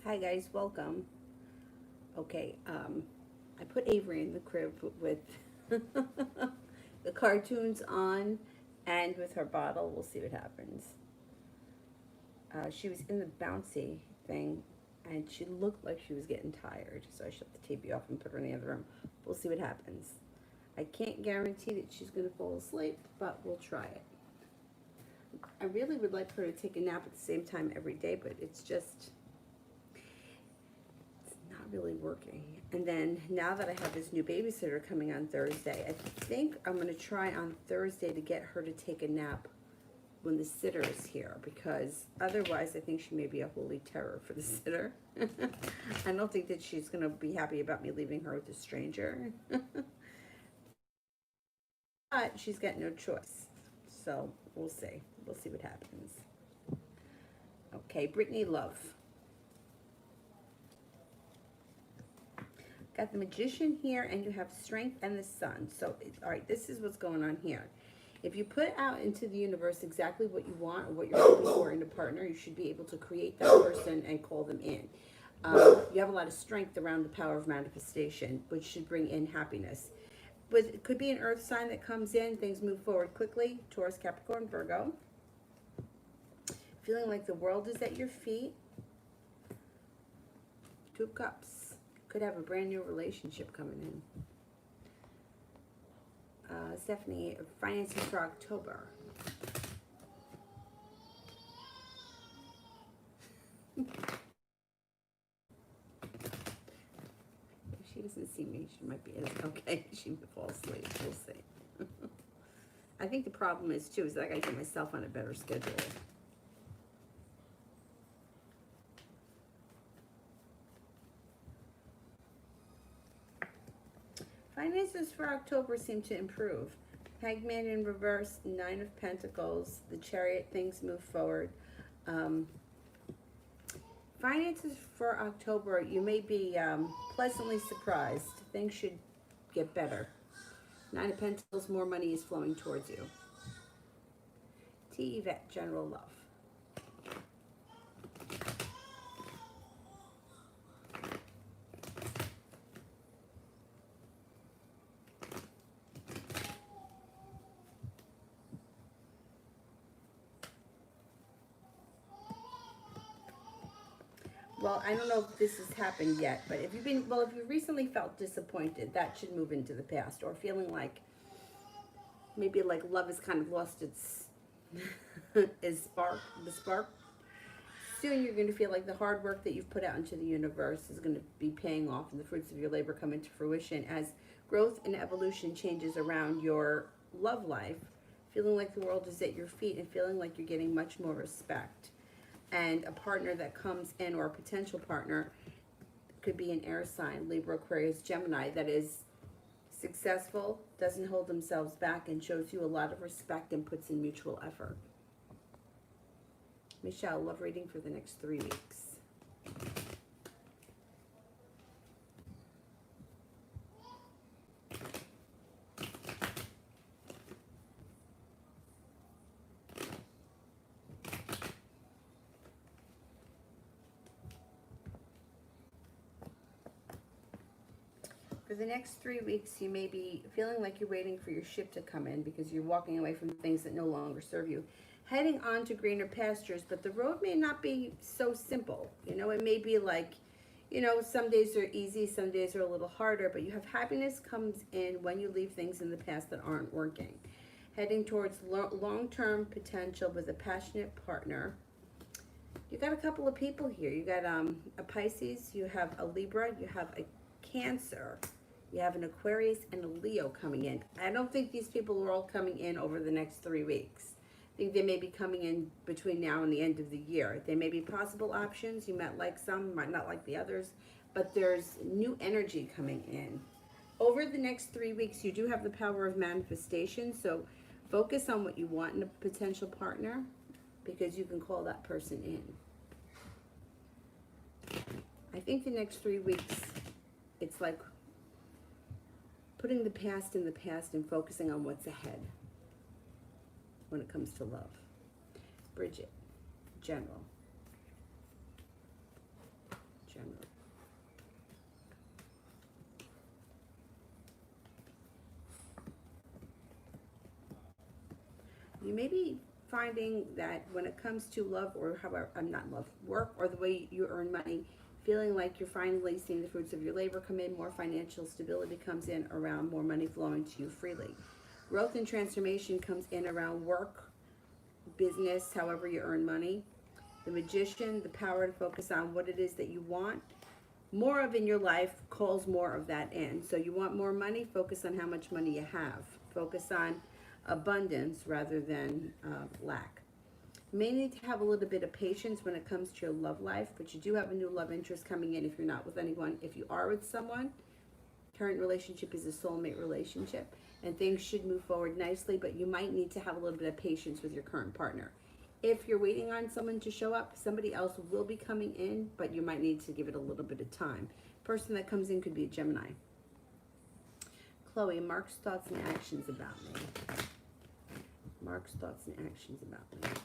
Hi guys, welcome. Okay, I put Avery in the crib with the cartoons on and with her bottle. We'll see what happens. She was in the bouncy thing and she looked like she was getting tired, so I shut the TV off and put her in the other room. We'll see what happens. I can't guarantee that she's going to fall asleep, but we'll try it. I really would like her to take a nap at the same time every day, but it's just not really working. And then now that I have this new babysitter coming on Thursday, I think I'm going to try on Thursday to get her to take a nap when the sitter is here, because otherwise I think she may be a holy terror for the sitter. I don't think that she's going to be happy about me leaving her with a stranger. But she's got no choice. So we'll see. We'll see what happens. Okay, Brittany Love. Got the Magician here, and you have Strength and the Sun. So, all right, this is what's going on here. If you put out into the universe exactly what you want or what you're hoping for in a partner, you should be able to create that person and call them in. You have a lot of strength around the power of manifestation, which should bring in happiness. But it could be an earth sign that comes in, things move forward quickly. Taurus, Capricorn, Virgo. Feeling like the world is at your feet. Two of Cups. Could have a brand new relationship coming in. Stephanie, finances for October. If she doesn't see me, she might be okay. She may fall asleep. We'll see. I think the problem is too is that I gotta get myself on a better schedule. Finances for October seem to improve. Hangman in reverse, Nine of Pentacles, the Chariot, things move forward. Finances for October, you may be pleasantly surprised. Things should get better. Nine of Pentacles, more money is flowing towards you. T. Yvette, general love. Well, I don't know if this has happened yet, but if you've recently felt disappointed, that should move into the past. Or feeling like maybe like love has kind of lost its the spark. Soon you're going to feel like the hard work that you've put out into the universe is going to be paying off, and the fruits of your labor come into fruition as growth and evolution changes around your love life. Feeling like the world is at your feet and feeling like you're getting much more respect. And a partner that comes in, or a potential partner, could be an air sign, Libra, Aquarius, Gemini, that is successful, doesn't hold themselves back, and shows you a lot of respect and puts in mutual effort. Michelle, love reading for the next 3 weeks. For the next 3 weeks, you may be feeling like you're waiting for your ship to come in because you're walking away from things that no longer serve you. Heading on to greener pastures, but the road may not be so simple. You know, it may be like, you know, some days are easy, some days are a little harder, but you have happiness comes in when you leave things in the past that aren't working. Heading towards long-term potential with a passionate partner. You got a couple of people here. You got a Pisces, you have a Libra, you have a Cancer, you have an Aquarius, and a Leo coming in. I don't think these people are all coming in over the next 3 weeks. I think they may be coming in between now and the end of the year. They may be possible options. You might like some, might not like the others, but there's new energy coming in. Over the next 3 weeks, you do have the power of manifestation, so focus on what you want in a potential partner, because you can call that person in. I think the next 3 weeks, it's like putting the past in the past and focusing on what's ahead when it comes to love. Bridget, general. You may be finding that when it comes to love, or however, I'm not love, work, or the way you earn money, feeling like you're finally seeing the fruits of your labor come in, more financial stability comes in around more money flowing to you freely. Growth and transformation comes in around work, business, however you earn money. The Magician, the power to focus on what it is that you want more of in your life, calls more of that in. So you want more money, focus on how much money you have. Focus on abundance rather than lack. You may need to have a little bit of patience when it comes to your love life, but you do have a new love interest coming in if you're not with anyone. If you are with someone, current relationship is a soulmate relationship, and things should move forward nicely, but you might need to have a little bit of patience with your current partner. If you're waiting on someone to show up, somebody else will be coming in, but you might need to give it a little bit of time. Person that comes in could be a Gemini. Chloe, Mark's thoughts and actions about me. Mark's thoughts and actions about me.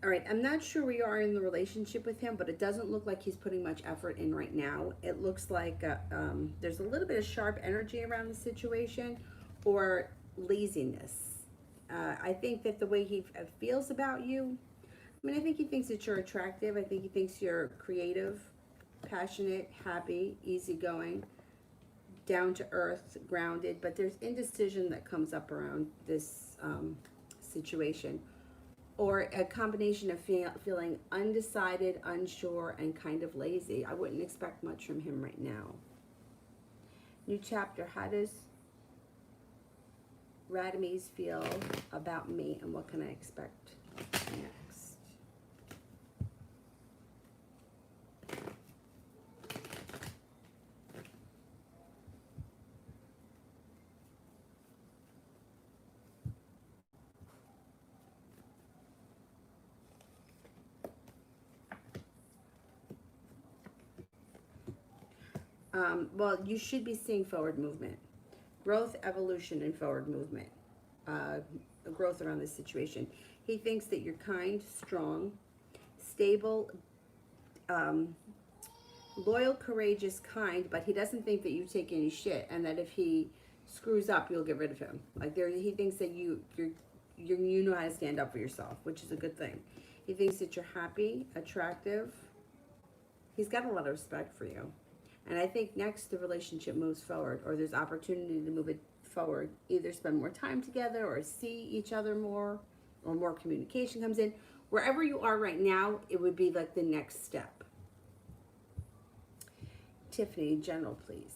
All right, I'm not sure where you are in the relationship with him, but it doesn't look like he's putting much effort in right now. It looks like there's a little bit of sharp energy around the situation, or laziness. I think that the way he feels about you, I mean, I think he thinks that you're attractive. I think he thinks you're creative, passionate, happy, easygoing, down to earth, grounded, but there's indecision that comes up around this situation, or a combination of feeling undecided, unsure, and kind of lazy. I wouldn't expect much from him right now. New chapter. How does Radames feel about me, and what can I expect next? Well, you should be seeing forward movement, growth, evolution, and forward movement. Growth around this situation. He thinks that you're kind, strong, stable, loyal, courageous, kind, but he doesn't think that you take any shit, and that if he screws up, you'll get rid of him. Like he thinks that you know how to stand up for yourself, which is a good thing. He thinks that you're happy, attractive. He's got a lot of respect for you. And I think next the relationship moves forward, or there's opportunity to move it forward. Either spend more time together, or see each other more, or more communication comes in. Wherever you are right now, it would be like the next step. Tiffany, general, please.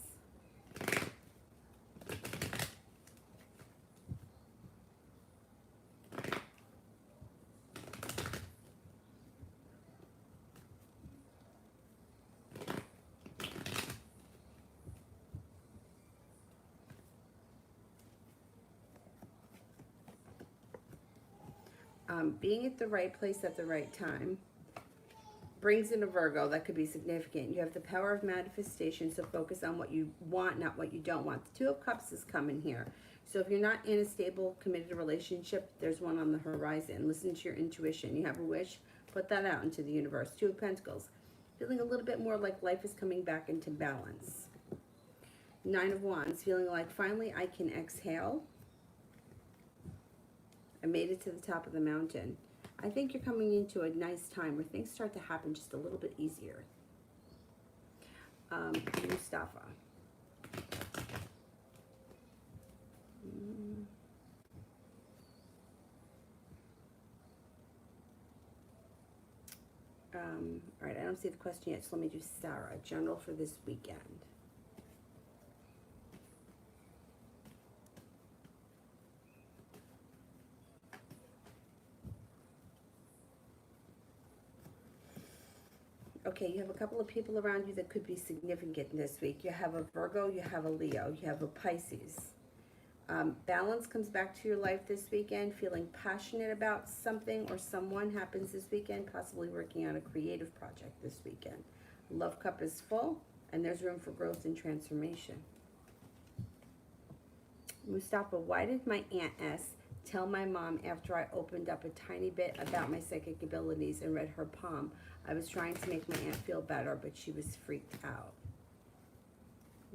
Being at the right place at the right time brings in a Virgo. That could be significant. You have the power of manifestation, so focus on what you want, not what you don't want. The Two of Cups is coming here. So if you're not in a stable, committed relationship, there's one on the horizon. Listen to your intuition. You have a wish, put that out into the universe. Two of Pentacles. Feeling a little bit more like life is coming back into balance. Nine of Wands. Feeling like finally I can exhale. I made it to the top of the mountain. I think you're coming into a nice time where things start to happen just a little bit easier. Mustafa. All right, I don't see the question yet, so let me do Sarah. General for this weekend. Okay, you have a couple of people around you that could be significant this week. You have a Virgo, you have a Leo, you have a Pisces. Balance comes back to your life this weekend. Feeling passionate about something or someone happens this weekend. Possibly working on a creative project this weekend. Love cup is full, and there's room for growth and transformation. Mustafa, why did my Aunt S tell my mom after I opened up a tiny bit about my psychic abilities and read her palm? I was trying to make my aunt feel better, but she was freaked out.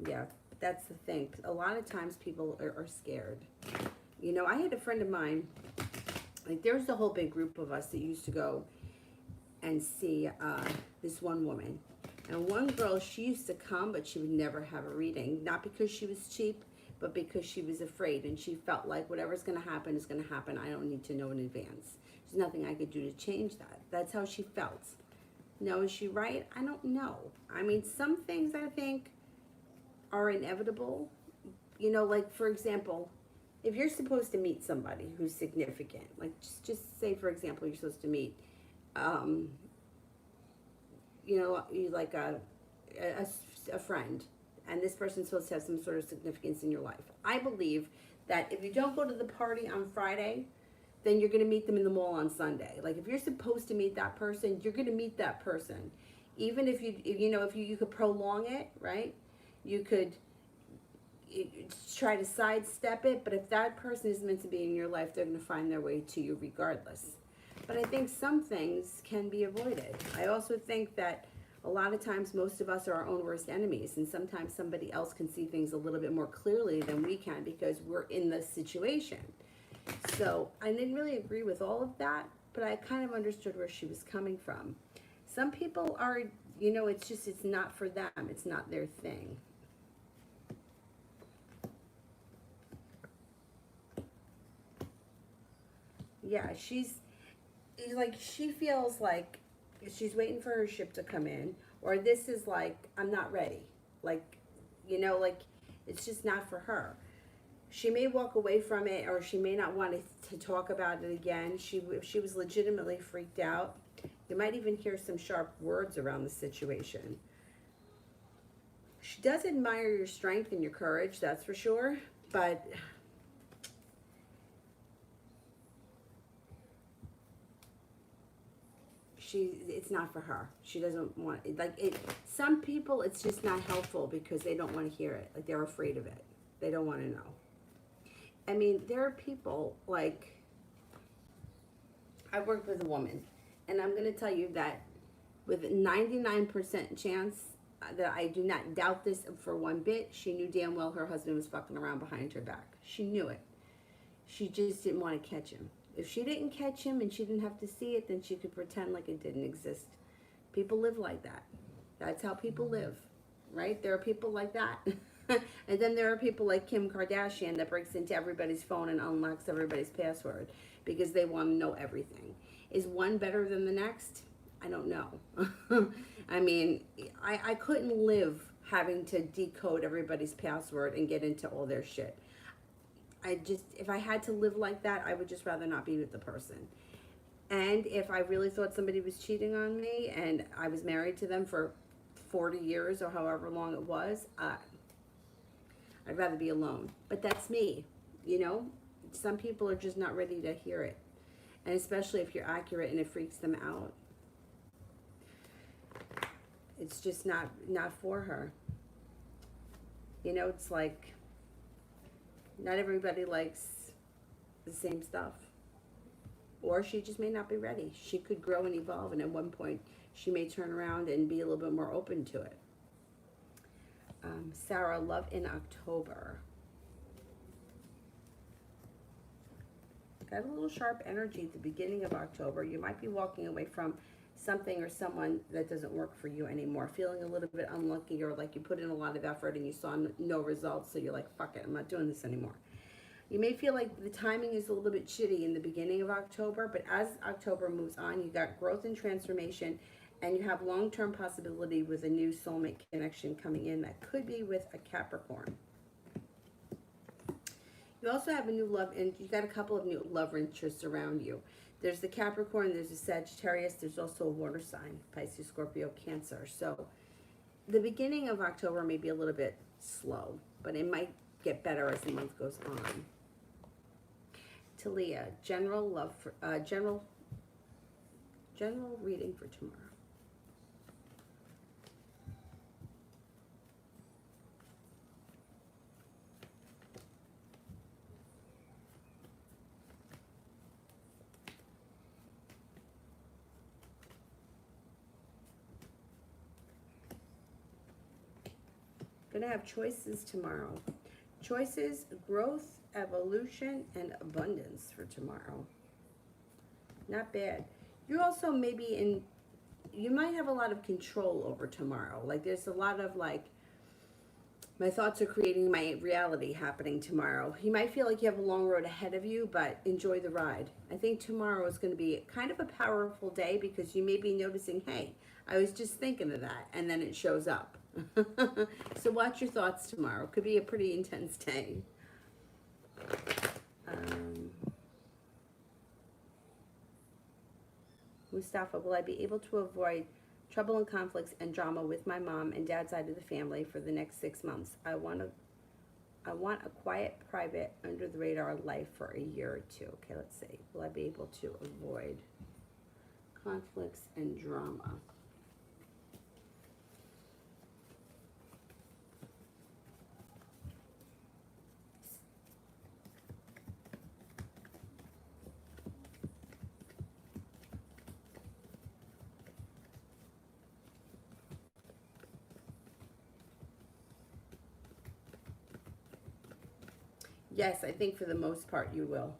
Yeah, that's the thing. A lot of times people are scared. You know, I had a friend of mine, like there was a whole big group of us that used to go and see this one woman. And one girl, she used to come, but she would never have a reading. Not because she was cheap, but because she was afraid. And she felt like whatever's going to happen is going to happen. I don't need to know in advance. There's nothing I could do to change that. That's how she felt. Now, is she right? I don't know. I mean, some things I think are inevitable. You know, like, for example, if you're supposed to meet somebody who's significant, like just say, for example, you're supposed to meet you know, you like a friend, and this person's supposed to have some sort of significance in your life. I believe that if you don't go to the party on Friday, then you're going to meet them in the mall on Sunday. Like if you're supposed to meet that person, you're going to meet that person. Even if you could prolong it, right? You could try to sidestep it, but if that person is meant to be in your life, they're going to find their way to you regardless. But I think some things can be avoided. I also think that a lot of times most of us are our own worst enemies, and sometimes somebody else can see things a little bit more clearly than we can because we're in the situation. So I didn't really agree with all of that, but I kind of understood where she was coming from. Some people are, you know, it's not for them. It's not their thing. Yeah, she feels like she's waiting for her ship to come in, or this is like, I'm not ready. Like, you know, like it's just not for her. She may walk away from it, or she may not want to talk about it again. If she was legitimately freaked out, you might even hear some sharp words around the situation. She does admire your strength and your courage, that's for sure, but it's not for her. She doesn't want it. Like it. Some people, it's just not helpful because they don't want to hear it. Like they're afraid of it. They don't want to know. I mean, there are people like I worked with a woman, and I'm going to tell you that with 99% chance that I do not doubt this for one bit, she knew damn well her husband was fucking around behind her back. She knew it. She just didn't want to catch him. If she didn't catch him and she didn't have to see it, then she could pretend like it didn't exist. People live like that. That's how people live, right? There are people like that. And then there are people like Kim Kardashian that breaks into everybody's phone and unlocks everybody's password because they want to know everything. Is one better than the next? I don't know. I mean, I couldn't live having to decode everybody's password and get into all their shit. If I had to live like that, I would just rather not be with the person. And if I really thought somebody was cheating on me and I was married to them for 40 years or however long it was, I'd rather be alone. But that's me, you know? Some people are just not ready to hear it. And especially if you're accurate and it freaks them out. It's just not for her. You know, it's like not everybody likes the same stuff. Or she just may not be ready. She could grow and evolve, and at one point she may turn around and be a little bit more open to it. Sarah, love in October. Got a little sharp energy at the beginning of October. You might be walking away from something or someone that doesn't work for you anymore. Feeling a little bit unlucky, or like you put in a lot of effort and you saw no results, so you're like, fuck it, I'm not doing this anymore. You may feel like the timing is a little bit shitty in the beginning of October, but as October moves on, you got growth and transformation, and you have long-term possibility with a new soulmate connection coming in that could be with a Capricorn. You also have a new love, and you got a couple of new love interests around you. There's the Capricorn, there's a Sagittarius, there's also a water sign, Pisces, Scorpio, Cancer. So the beginning of October may be a little bit slow, but it might get better as the month goes on. Talia, general love for general reading for tomorrow. going to have choices tomorrow. Choices, growth, evolution, and abundance for tomorrow. Not bad. You're also maybe in, you might have a lot of control over tomorrow. Like there's a lot of like, my thoughts are creating my reality happening tomorrow. You might feel like you have a long road ahead of you, but enjoy the ride. I think tomorrow is going to be kind of a powerful day because you may be noticing, hey, I was just thinking of that, and then it shows up. So watch your thoughts tomorrow. Could be a pretty intense day. Mustafa, will I be able to avoid trouble and conflicts and drama with my mom and dad's side of the family for the next 6 months? I want a quiet, private, under the radar life for a year or two. Okay, let's see. Will I be able to avoid conflicts and drama? Yes, I think for the most part you will.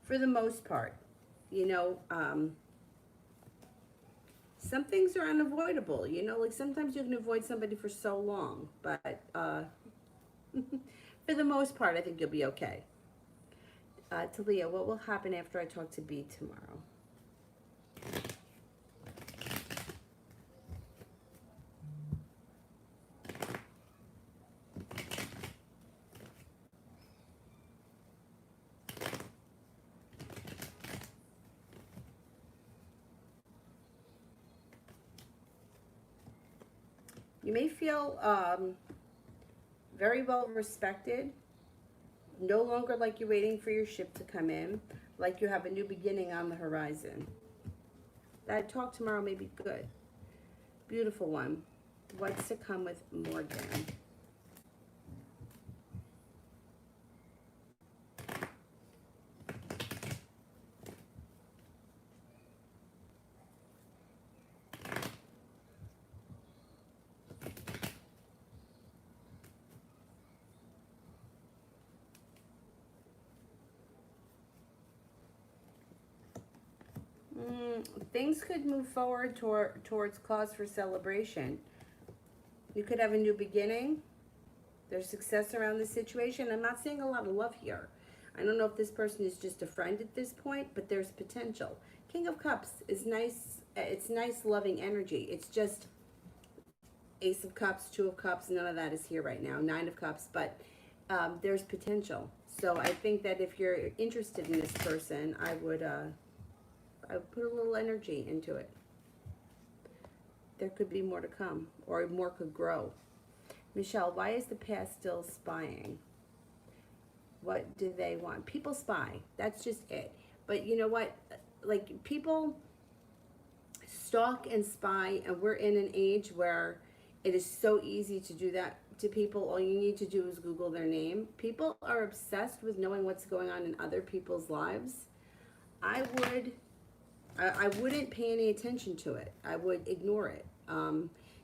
For the most part, you know, some things are unavoidable. You know, like sometimes you can avoid somebody for so long, but for the most part, I think you'll be okay. Talia, what will happen after I talk to B tomorrow? You may feel very well respected, no longer like you're waiting for your ship to come in, like you have a new beginning on the horizon. That talk tomorrow may be good. Beautiful one. What's to come with Morgan? Things could move forward towards cause for celebration. You could have a new beginning. There's success around the situation. I'm not seeing a lot of love here. I don't know if this person is just a friend at this point, but there's potential. King of Cups is nice. It's nice, loving energy. It's just Ace of Cups, Two of Cups. None of that is here right now. Nine of Cups, but there's potential. So I think that if you're interested in this person, I would put a little energy into it. There could be more to come, or more could grow. Michelle, why is the past still spying? What do they want? People spy. That's just it. But you know what? Like, people stalk and spy, and we're in an age where it is so easy to do that to people. All you need to do is Google their name. People are obsessed with knowing what's going on in other people's lives. I wouldn't pay any attention to it. I would ignore it.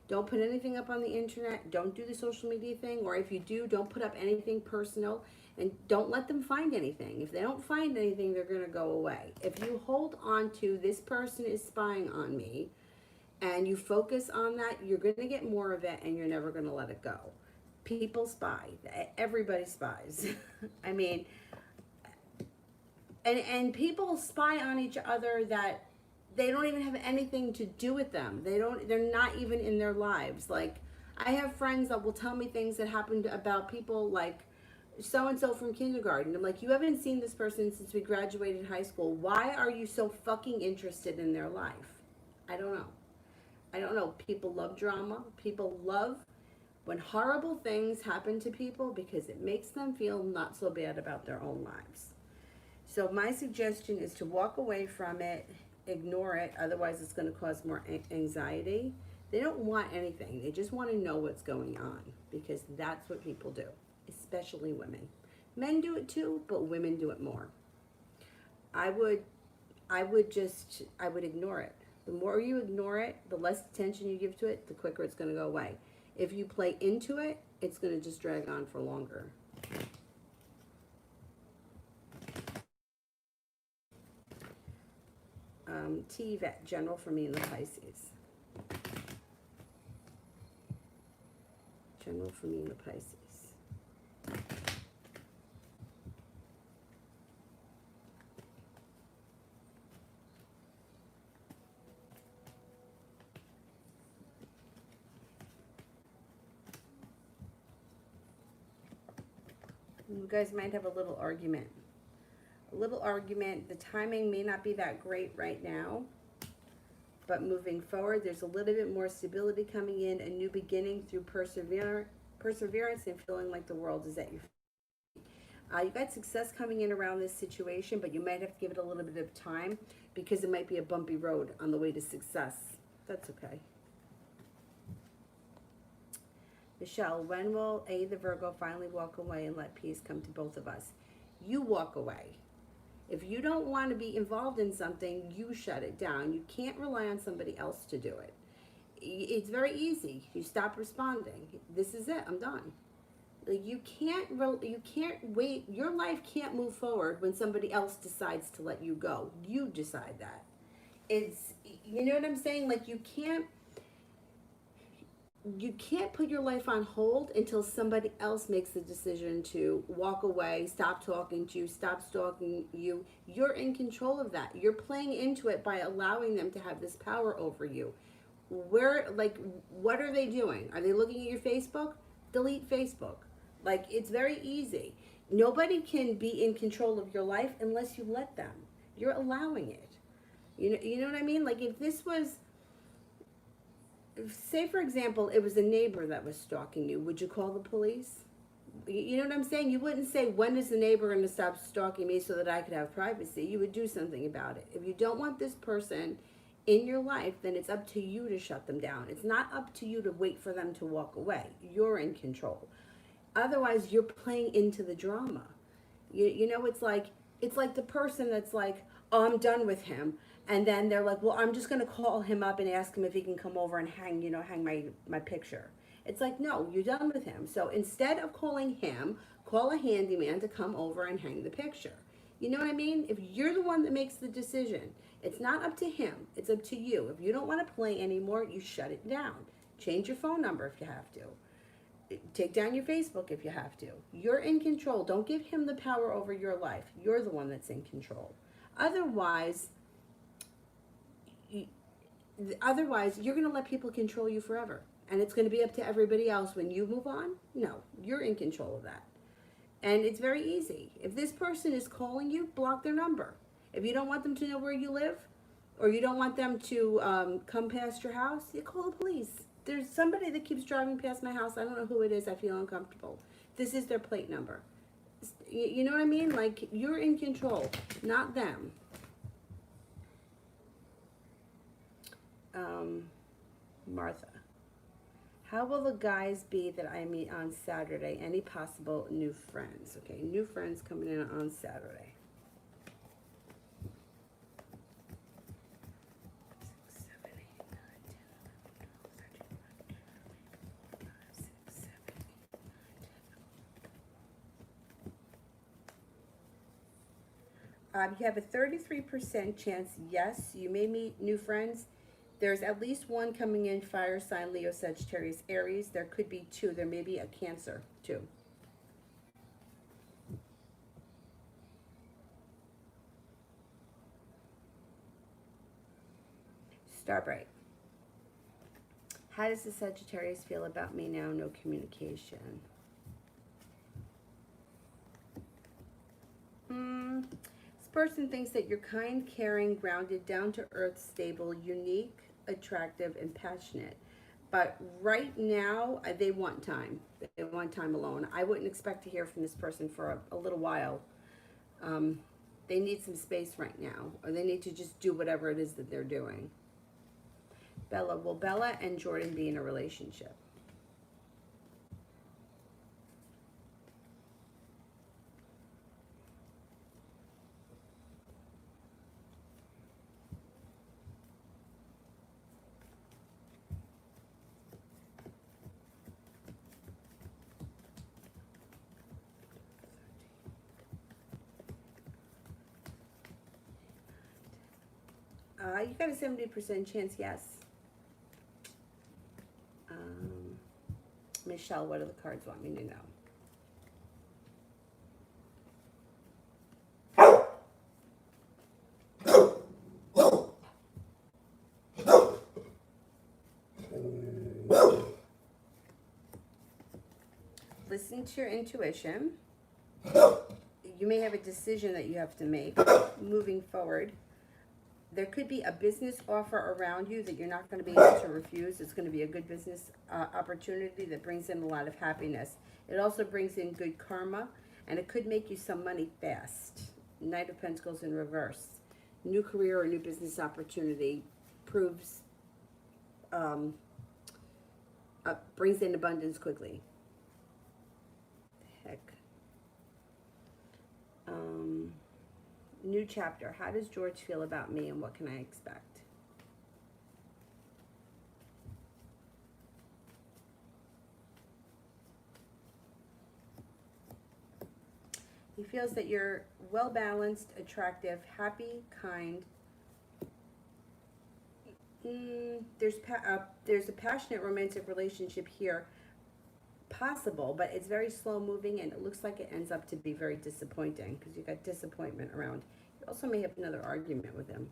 Don't put anything up on the internet. Don't do the social media thing. Or if you do, don't put up anything personal. And don't let them find anything. If they don't find anything, they're going to go away. If you hold on to this person is spying on me, and you focus on that, you're going to get more of it, and you're never going to let it go. People spy. Everybody spies. I mean, and people spy on each other that they don't even have anything to do with them. They're not even in their lives. Like, I have friends that will tell me things that happened about people like so-and-so from kindergarten. I'm like, you haven't seen this person since we graduated high school. Why are you so fucking interested in their life? I don't know. I don't know. People love drama. People love when horrible things happen to people because it makes them feel not so bad about their own lives. So my suggestion is to walk away from it, ignore it, otherwise it's going to cause more anxiety. They don't want anything. They just want to know what's going on because that's what people do, especially women. Men do it too, but women do it more. I would ignore it. The more you ignore it, the less attention you give to it, the quicker it's going to go away. If you play into it, it's going to just drag on for longer. T vet general for me in the Pisces. General for me in the Pisces. You guys might have a little argument. A little argument. The timing may not be that great right now, but moving forward, there's a little bit more stability coming in, a new beginning through perseverance and feeling like the world is at your feet. You got success coming in around this situation, but you might have to give it a little bit of time because it might be a bumpy road on the way to success. That's okay. Michelle, when will the Virgo finally walk away and let peace come to both of us? You walk away. If you don't want to be involved in something, you shut it down. You can't rely on somebody else to do it. It's very easy. You stop responding. This is it. I'm done. Like you can't wait. Your life can't move forward when somebody else decides to let you go. You decide that. You know what I'm saying? Like you can't put your life on hold until somebody else makes the decision to walk away, stop talking to you, stop stalking you. You're in control of that. You're playing into it by allowing them to have this power over you. What are they doing? Are they looking at your Facebook? Delete Facebook. Like, it's very easy. Nobody can be in control of your life unless you let them. You're allowing it. You know what I mean? Like, if this was, say for example, it was a neighbor that was stalking you, would you call the police? You know what I'm saying? You wouldn't say, when is the neighbor going to stop stalking me so that I could have privacy? You would do something about it. If you don't want this person in your life, then it's up to you to shut them down. It's not up to you to wait for them to walk away. You're in control. Otherwise, you're playing into the drama. You know, it's like the person that's like, oh, I'm done with him. And then they're like, well, I'm just going to call him up and ask him if he can come over and hang my picture. It's like, no, you're done with him. So instead of calling him, call a handyman to come over and hang the picture. You know what I mean? If you're the one that makes the decision, it's not up to him. It's up to you. If you don't want to play anymore, you shut it down. Change your phone number if you have to. Take down your Facebook if you have to. You're in control. Don't give him the power over your life. You're the one that's in control. Otherwise, you're going to let people control you forever. And it's going to be up to everybody else when you move on. No, you're in control of that. And it's very easy. If this person is calling you, block their number. If you don't want them to know where you live, or you don't want them to come past your house, you call the police. There's somebody that keeps driving past my house. I don't know who it is. I feel uncomfortable. This is their plate number. You know what I mean? Like, you're in control, not them. Martha. How will the guys be that I meet on Saturday? Any possible new friends? Okay, new friends coming in on Saturday. 6, 7, 8, 9, 10, 11, 12, 13, 14, 15, 16, 17, 18, 19. You have a 33% chance, yes, you may meet new friends. There's at least one coming in, fire sign, Leo, Sagittarius, Aries. There could be 2. There may be a Cancer, too. Starbright. How does the Sagittarius feel about me now? No communication. This person thinks that you're kind, caring, grounded, down to earth, stable, unique, attractive, and passionate. But right now, they want time. They want time alone. I wouldn't expect to hear from this person for a little while. They need some space right now, or they need to just do whatever it is that they're doing. Bella, will Bella and Jordan be in a relationship? You got a 70% chance, yes. Michelle, what do the cards want me to know? Listen to your intuition. You may have a decision that you have to make moving forward. There could be a business offer around you that you're not going to be able to refuse. It's going to be a good business opportunity that brings in a lot of happiness. It also brings in good karma, and it could make you some money fast. Knight of Pentacles in reverse. New career or new business opportunity proves, brings in abundance quickly. Heck. New chapter. How does George feel about me and what can I expect? He feels that you're well-balanced, attractive, happy, kind. There's a passionate romantic relationship here possible, but it's very slow moving, and it looks like it ends up to be very disappointing because you got disappointment around. You also may have another argument with him.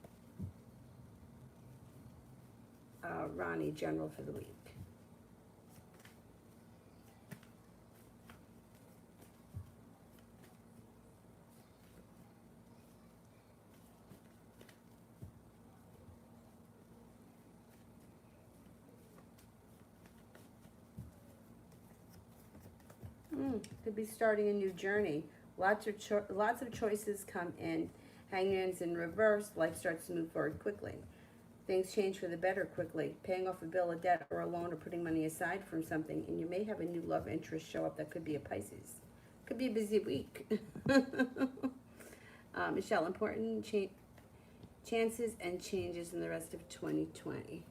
Ronnie, general for the week. Could be starting a new journey. Lots of choices come in. Hangman's in reverse. Life starts to move forward quickly. Things change for the better quickly. Paying off a bill, a debt, or a loan, or putting money aside from something, and you may have a new love interest show up. That could be a Pisces. Could be a busy week. Michelle, important chances and changes in the rest of 2020.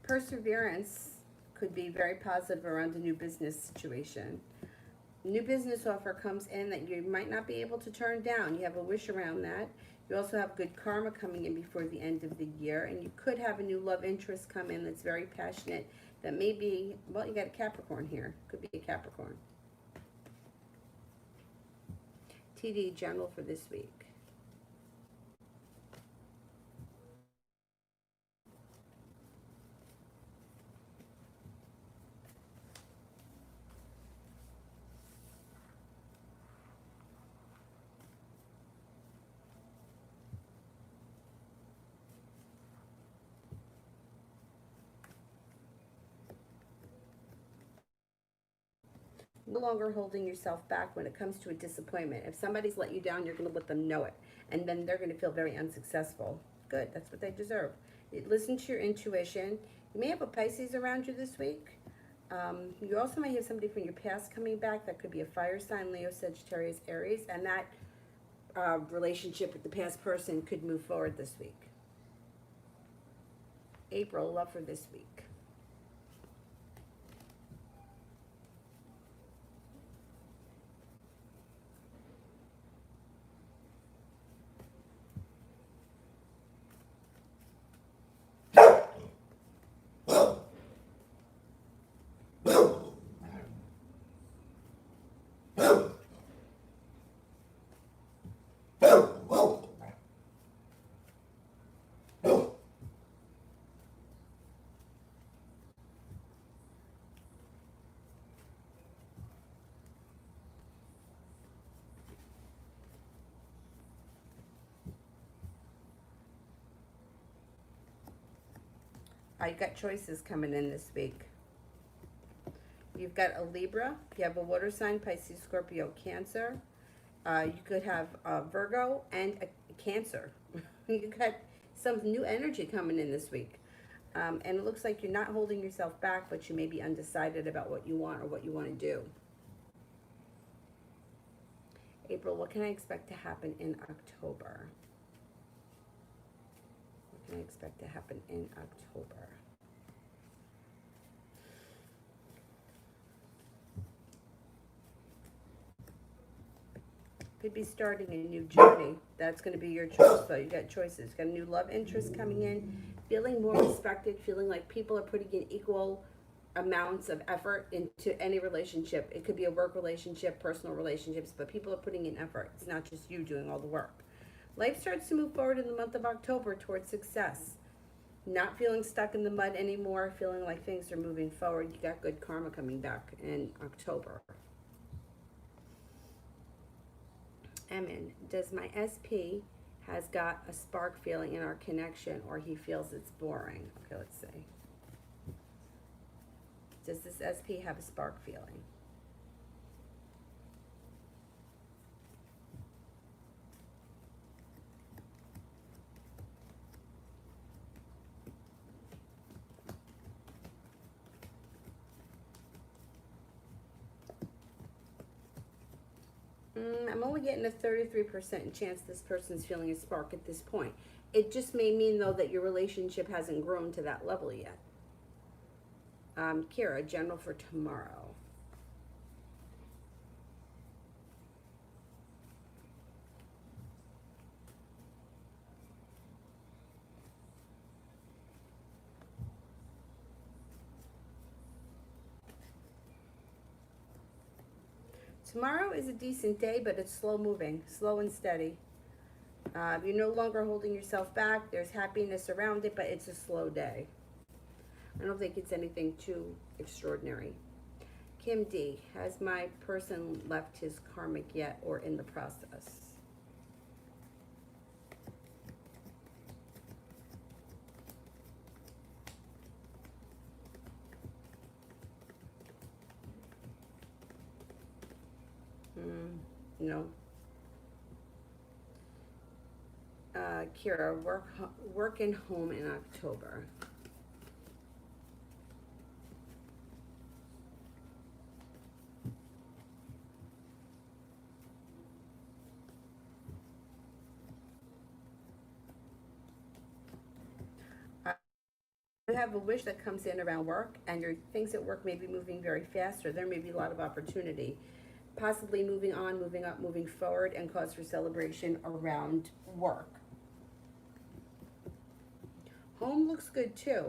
Perseverance could be very positive around a new business situation. New business offer comes in that you might not be able to turn down. You have a wish around that. You also have good karma coming in before the end of the year, and you could have a new love interest come in that's very passionate. That may be, well, you got a Capricorn here. Could be a Capricorn. TD general for this week. No longer holding yourself back when it comes to a disappointment. If somebody's let you down, you're going to let them know it. And then they're going to feel very unsuccessful. Good. That's what they deserve. Listen to your intuition. You may have a Pisces around you this week. You also might have somebody from your past coming back. That could be a fire sign, Leo, Sagittarius, Aries. And that relationship with the past person could move forward this week. April, love for this week. You got choices coming in this week. You've got a Libra. You have a water sign, Pisces, Scorpio, Cancer. You could have Virgo and a Cancer. You got some new energy coming in this week. And it looks like you're not holding yourself back, but you may be undecided about what you want or what you want to do. April, what can I expect to happen in October? I expect to happen in October. Could be starting a new journey. That's going to be your choice, though. You got choices. Got a new love interest coming in. Feeling more respected. Feeling like people are putting in equal amounts of effort into any relationship. It could be a work relationship, personal relationships, but people are putting in effort. It's not just you doing all the work. Life starts to move forward in the month of October towards success. Not feeling stuck in the mud anymore. Feeling like things are moving forward. You got good karma coming back in October. Emin, does my SP has got a spark feeling in our connection, or he feels it's boring? Okay, let's see. Does this SP have a spark feeling? I'm only getting a 33% chance this person's feeling a spark at this point. It just may mean, though, that your relationship hasn't grown to that level yet. Kira, general for tomorrow. Tomorrow is a decent day, but it's slow moving, slow and steady. You're no longer holding yourself back. There's happiness around it, but it's a slow day. I don't think it's anything too extraordinary. Kim D, has my person left his karmic yet or in the process? No. Kira, work and home in October. You have a wish that comes in around work, and your things at work may be moving very fast, or there may be a lot of opportunity. Possibly moving on, moving up, moving forward, and cause for celebration around work. Home looks good too.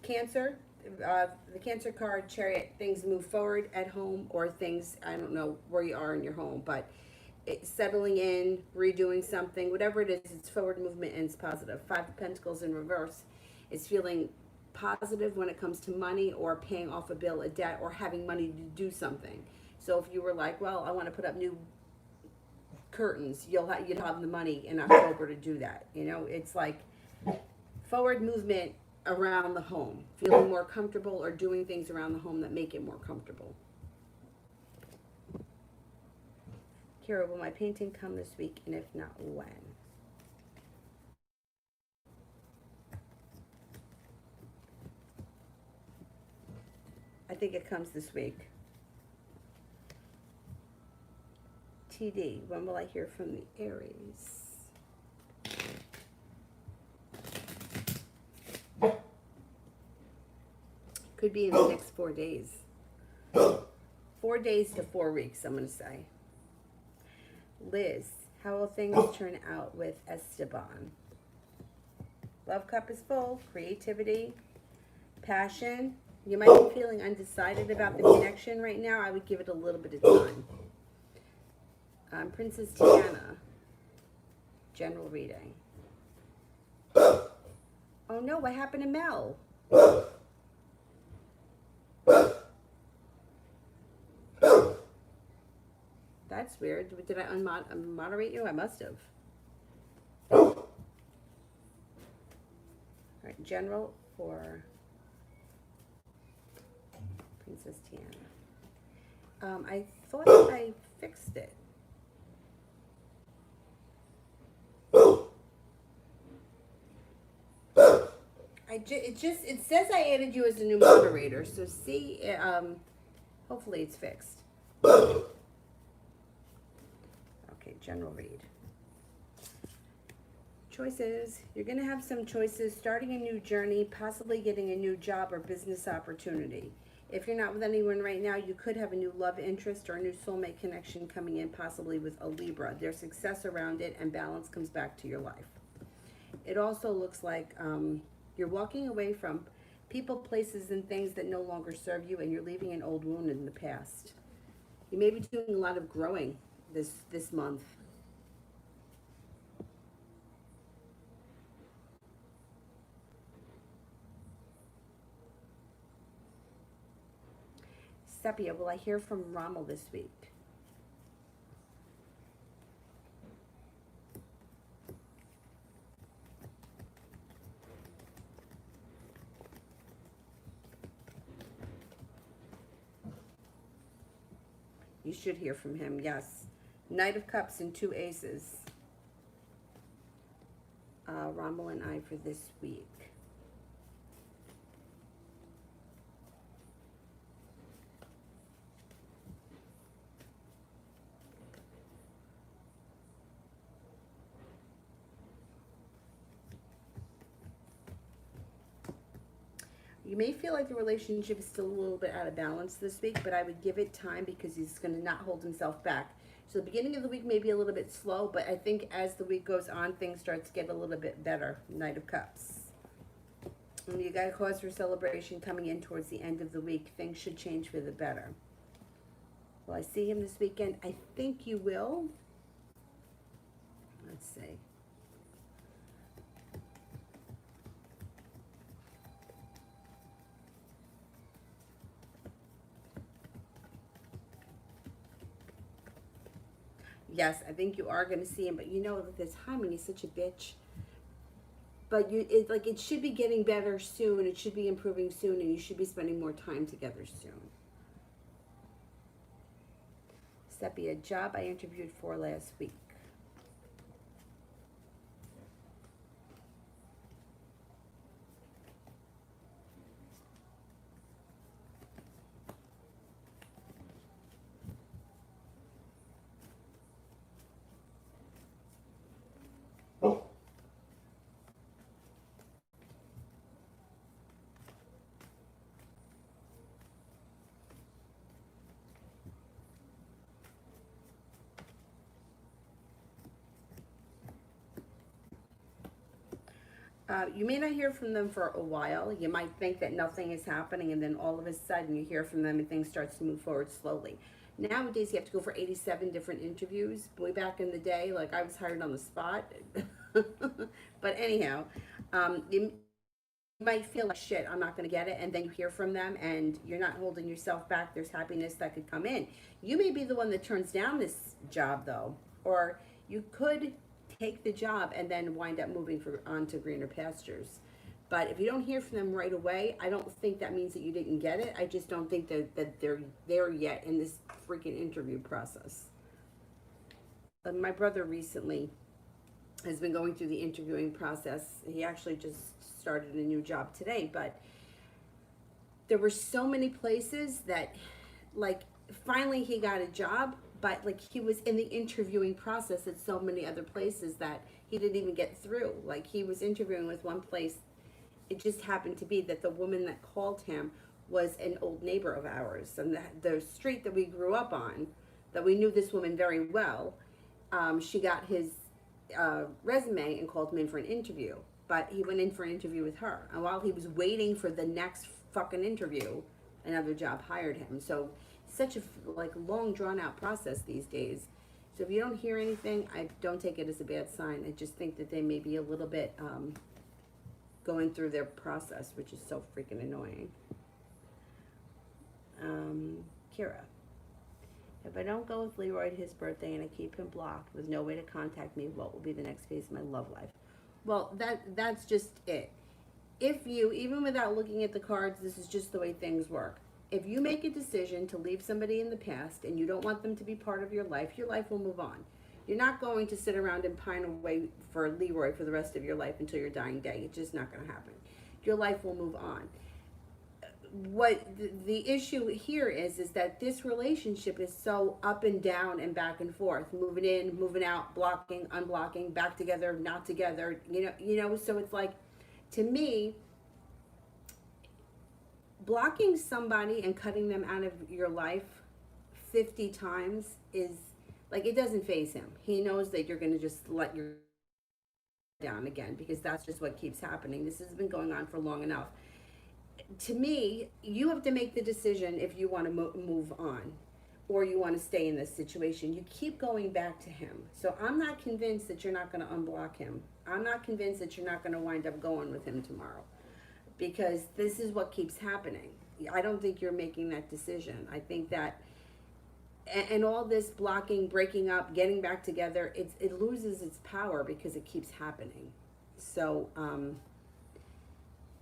Cancer, the Cancer card, Chariot, things move forward at home, or things, I don't know where you are in your home, but it's settling in, redoing something, whatever it is, it's forward movement and it's positive. Five of Pentacles in reverse is feeling positive when it comes to money or paying off a bill, a debt, or having money to do something. So if you were like, well, I want to put up new curtains, you'd have the money in October to do that. You know, it's like forward movement around the home, feeling more comfortable or doing things around the home that make it more comfortable. Kira, will my painting come this week, and if not, when? I think it comes this week. TD, when will I hear from the Aries? Could be in the next 4 days. 4 days to 4 weeks, I'm going to say. Liz, how will things turn out with Esteban? Love cup is full. Creativity, passion. You might be feeling undecided about the connection right now. I would give it a little bit of time. Princess Tiana, general reading. Oh no, what happened to Mel? That's weird. Did I unmoderate you? I must have. All right, general for Princess Tiana. I thought I fixed it. It says I added you as a new moderator, so see, hopefully it's fixed. Okay, general read. Choices. You're going to have some choices, starting a new journey, possibly getting a new job or business opportunity. If you're not with anyone right now, you could have a new love interest or a new soulmate connection coming in, possibly with a Libra. There's success around it and balance comes back to your life. It also looks like you're walking away from people, places, and things that no longer serve you, and you're leaving an old wound in the past. You may be doing a lot of growing this month. Sepia, will I hear from Rommel this week? You should hear from him, yes. Knight of Cups and 2 aces. Rommel and I for this week. You may feel like the relationship is still a little bit out of balance this week, but I would give it time because he's going to not hold himself back. So the beginning of the week may be a little bit slow, but I think as the week goes on, things start to get a little bit better. Knight of Cups. And you got a cause for celebration coming in towards the end of the week. Things should change for the better. Will I see him this weekend? I think you will. Let's see. Yes, I think you are going to see him, but you know that this Hyman, he's such a bitch. But it should be getting better soon. It should be improving soon, and you should be spending more time together soon. Sepia, job I interviewed for last week. You may not hear from them for a while. You might think that nothing is happening, and then all of a sudden you hear from them and things starts to move forward slowly. Nowadays, you have to go for 87 different interviews. Way back in the day, like I was hired on the spot. But anyhow, you might feel like, shit, I'm not going to get it. And then you hear from them and you're not holding yourself back. There's happiness that could come in. You may be the one that turns down this job, though. Or you could take the job and then wind up moving on to greener pastures. But if you don't hear from them right away, I don't think that means that you didn't get it. I just don't think that they're there yet in this freaking interview process. My brother recently has been going through the interviewing process. He actually just started a new job today, but there were so many places that, like, finally he got a job, but like he was in the interviewing process at so many other places that he didn't even get through. Like, he was interviewing with one place. It just happened to be that the woman that called him was an old neighbor of ours, and the street that we grew up on, that we knew this woman very well. She got his resume and called him in for an interview, but he went in for an interview with her, and while he was waiting for the next fucking interview, another job hired him. So such a long drawn out process these days. So if you don't hear anything, I don't take it as a bad sign. I just think that they may be a little bit going through their process, which is so freaking annoying. Kira, if I don't go with Leroy to his birthday and I keep him blocked with no way to contact me, what will be the next phase of my love life? Well, that's just it. If you, even without looking at the cards, this is just the way things work. If you make a decision to leave somebody in the past and you don't want them to be part of your life will move on. You're not going to sit around and pine away for Leroy for the rest of your life until your dying day. It's just not going to happen. Your life will move on. what the issue here is that this relationship is so up and down and back and forth, moving in, moving out, blocking, unblocking, back together, not together, so it's like, to me, blocking somebody and cutting them out of your life 50 times is like, it doesn't faze him. He knows that you're going to just let your down again, because that's just what keeps happening. This has been going on for long enough. To me, you have to make the decision if you want to move on or you want to stay in this situation. You keep going back to him. So I'm not convinced that you're not going to unblock him. I'm not convinced that you're not going to wind up going with him tomorrow, because this is what keeps happening. I don't think you're making that decision. I think that, and all this blocking, breaking up, getting back together, it loses its power because it keeps happening. So,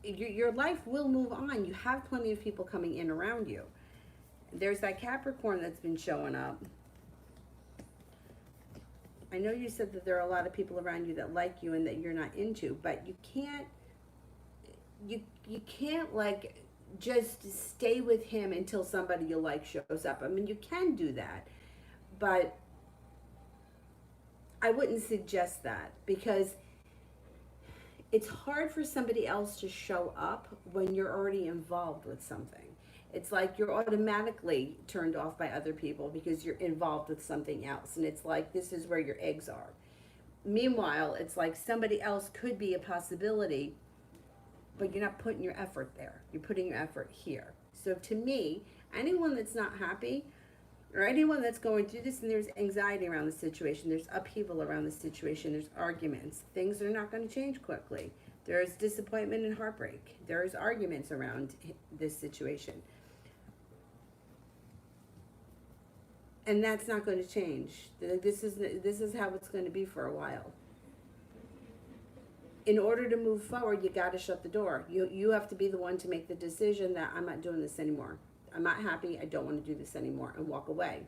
your life will move on. You have plenty of people coming in around you. There's that Capricorn that's been showing up. I know you said that there are a lot of people around you that like you and that you're not into, but you can't like just stay with him until somebody you like shows up. I mean, you can do that, but I wouldn't suggest that, because it's hard for somebody else to show up when you're already involved with something. It's like you're automatically turned off by other people because you're involved with something else. And it's like, this is where your eggs are. Meanwhile, it's like somebody else could be a possibility, but you're not putting your effort there. You're putting your effort here. So to me, anyone that's not happy, or anyone that's going through this and there's anxiety around the situation, there's upheaval around the situation, there's arguments, things are not going to change quickly. There's disappointment and heartbreak. There's arguments around this situation. And that's not going to change. This is how it's going to be for a while. In order to move forward, you got to shut the door. You have to be the one to make the decision that I'm not doing this anymore. I'm not happy, I don't want to do this anymore, and walk away.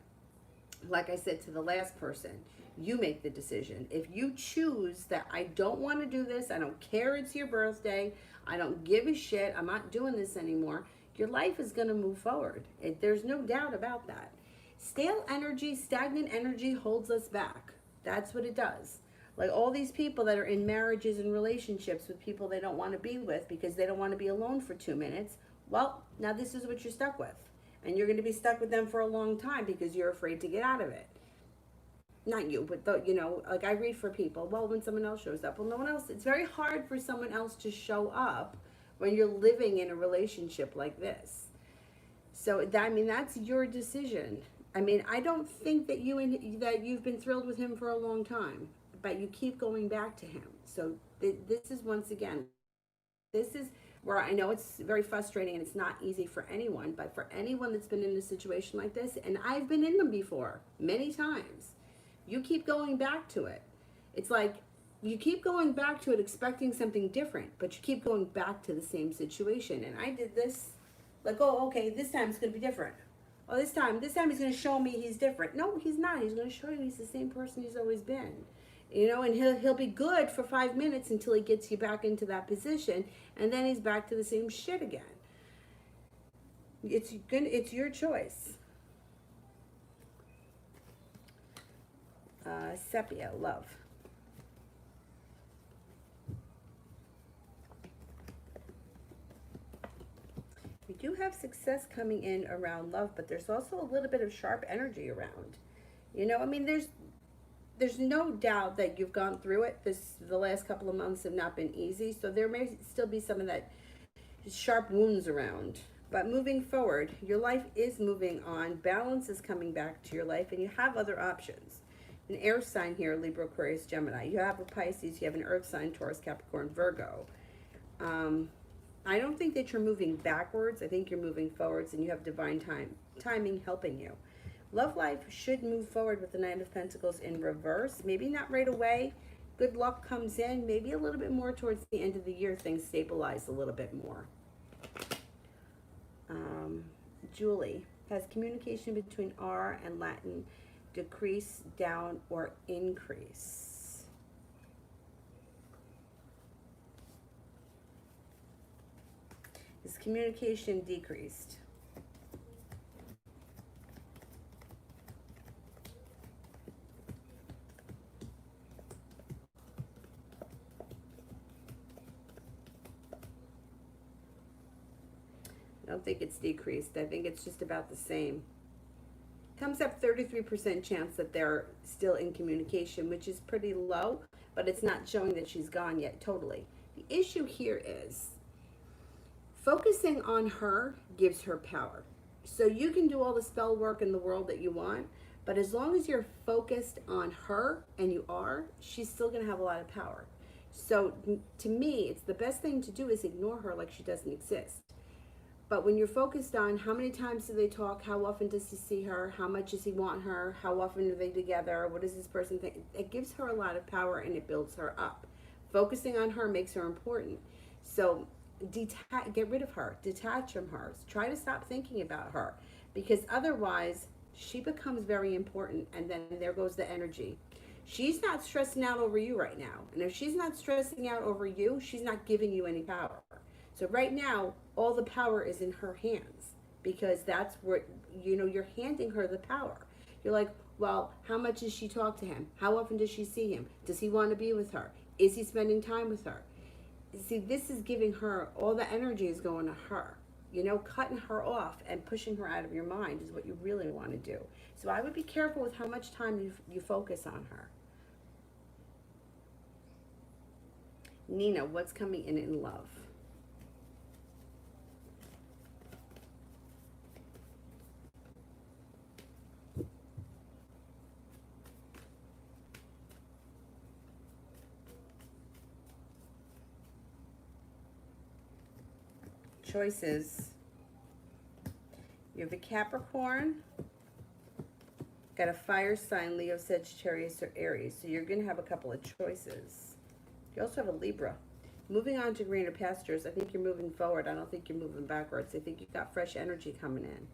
Like I said to the last person, you make the decision. If you choose that I don't want to do this, I don't care it's your birthday, I don't give a shit, I'm not doing this anymore, your life is going to move forward. There's no doubt about that. Stale energy, stagnant energy holds us back. That's what it does. Like all these people that are in marriages and relationships with people they don't want to be with because they don't want to be alone for 2 minutes. Well, now this is what you're stuck with. And you're going to be stuck with them for a long time because you're afraid to get out of it. Not you, but like I read for people, well, when someone else shows up. Well, no one else. It's very hard for someone else to show up when you're living in a relationship like this. So, that's your decision. I don't think that you've been thrilled with him for a long time, but you keep going back to him. So this is, once again, this is where I know it's very frustrating and it's not easy for anyone, but for anyone that's been in a situation like this, and I've been in them before, many times, you keep going back to it. It's like you keep going back to it expecting something different, but you keep going back to the same situation. And I did this, like, oh, okay, this time it's going to be different. Oh, this time he's going to show me he's different. No, he's not. He's going to show you he's the same person he's always been. And he'll be good for 5 minutes until he gets you back into that position, and then he's back to the same shit again. It's your choice. Sepia, love. We do have success coming in around love, but there's also a little bit of sharp energy around. There's no doubt that you've gone through it. The last couple of months have not been easy, so there may still be some of that sharp wounds around. But moving forward, your life is moving on. Balance is coming back to your life, and you have other options. An air sign here, Libra, Aquarius, Gemini. You have a Pisces, you have an earth sign, Taurus, Capricorn, Virgo. I don't think that you're moving backwards. I think you're moving forwards, and you have divine timing helping you. Love life should move forward with the Nine of Pentacles in reverse. Maybe not right away. Good luck comes in. Maybe a little bit more towards the end of the year. Things stabilize a little bit more. Julie, has communication between R and Latin decrease, down, or increase? His communication decreased. I don't think it's decreased. I think it's just about the same. Comes up 33% chance that they're still in communication, which is pretty low, but it's not showing that she's gone yet totally. The issue here is focusing on her gives her power. So you can do all the spell work in the world that you want, but as long as you're focused on her, and you are, she's still going to have a lot of power. So to me, it's the best thing to do is ignore her like she doesn't exist. But when you're focused on how many times do they talk, how often does he see her, how much does he want her, how often are they together, what does this person think, it gives her a lot of power and it builds her up. Focusing on her makes her important. So get rid of her, detach from her, try to stop thinking about her, because otherwise she becomes very important, and then there goes the energy. She's not stressing out over you right now, and if she's not stressing out over you, she's not giving you any power. So right now, all the power is in her hands, because that's what, you're handing her the power. You're like, well, how much does she talk to him? How often does she see him? Does he want to be with her? Is he spending time with her? See, this is giving her, all the energy is going to her. Cutting her off and pushing her out of your mind is what you really want to do. So I would be careful with how much time you focus on her. Nina, what's coming in love? Choices. You have a Capricorn, got a fire sign, Leo, Sagittarius, or Aries. So you're going to have a couple of choices. You also have a Libra. Moving on to greener pastures, I think you're moving forward. I don't think you're moving backwards. I think you've got fresh energy coming in.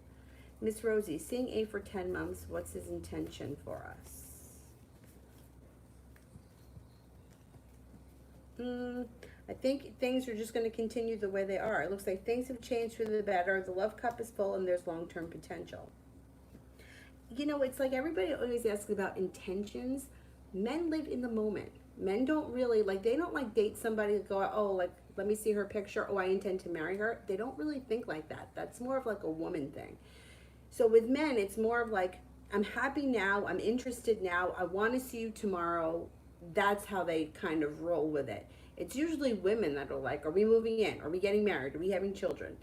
Miss Rosie, seeing A for 10 months, what's his intention for us? I think things are just going to continue the way they are. It looks like things have changed for the better. The love cup is full and there's long-term potential. It's like everybody always asks about intentions. Men live in the moment. Men don't really, they don't date somebody and go, oh, let me see her picture. Oh, I intend to marry her. They don't really think like that. That's more of a woman thing. So with men, it's more of I'm happy now. I'm interested now. I want to see you tomorrow. That's how they kind of roll with it. It's usually women that are are we moving in? Are we getting married? Are we having children?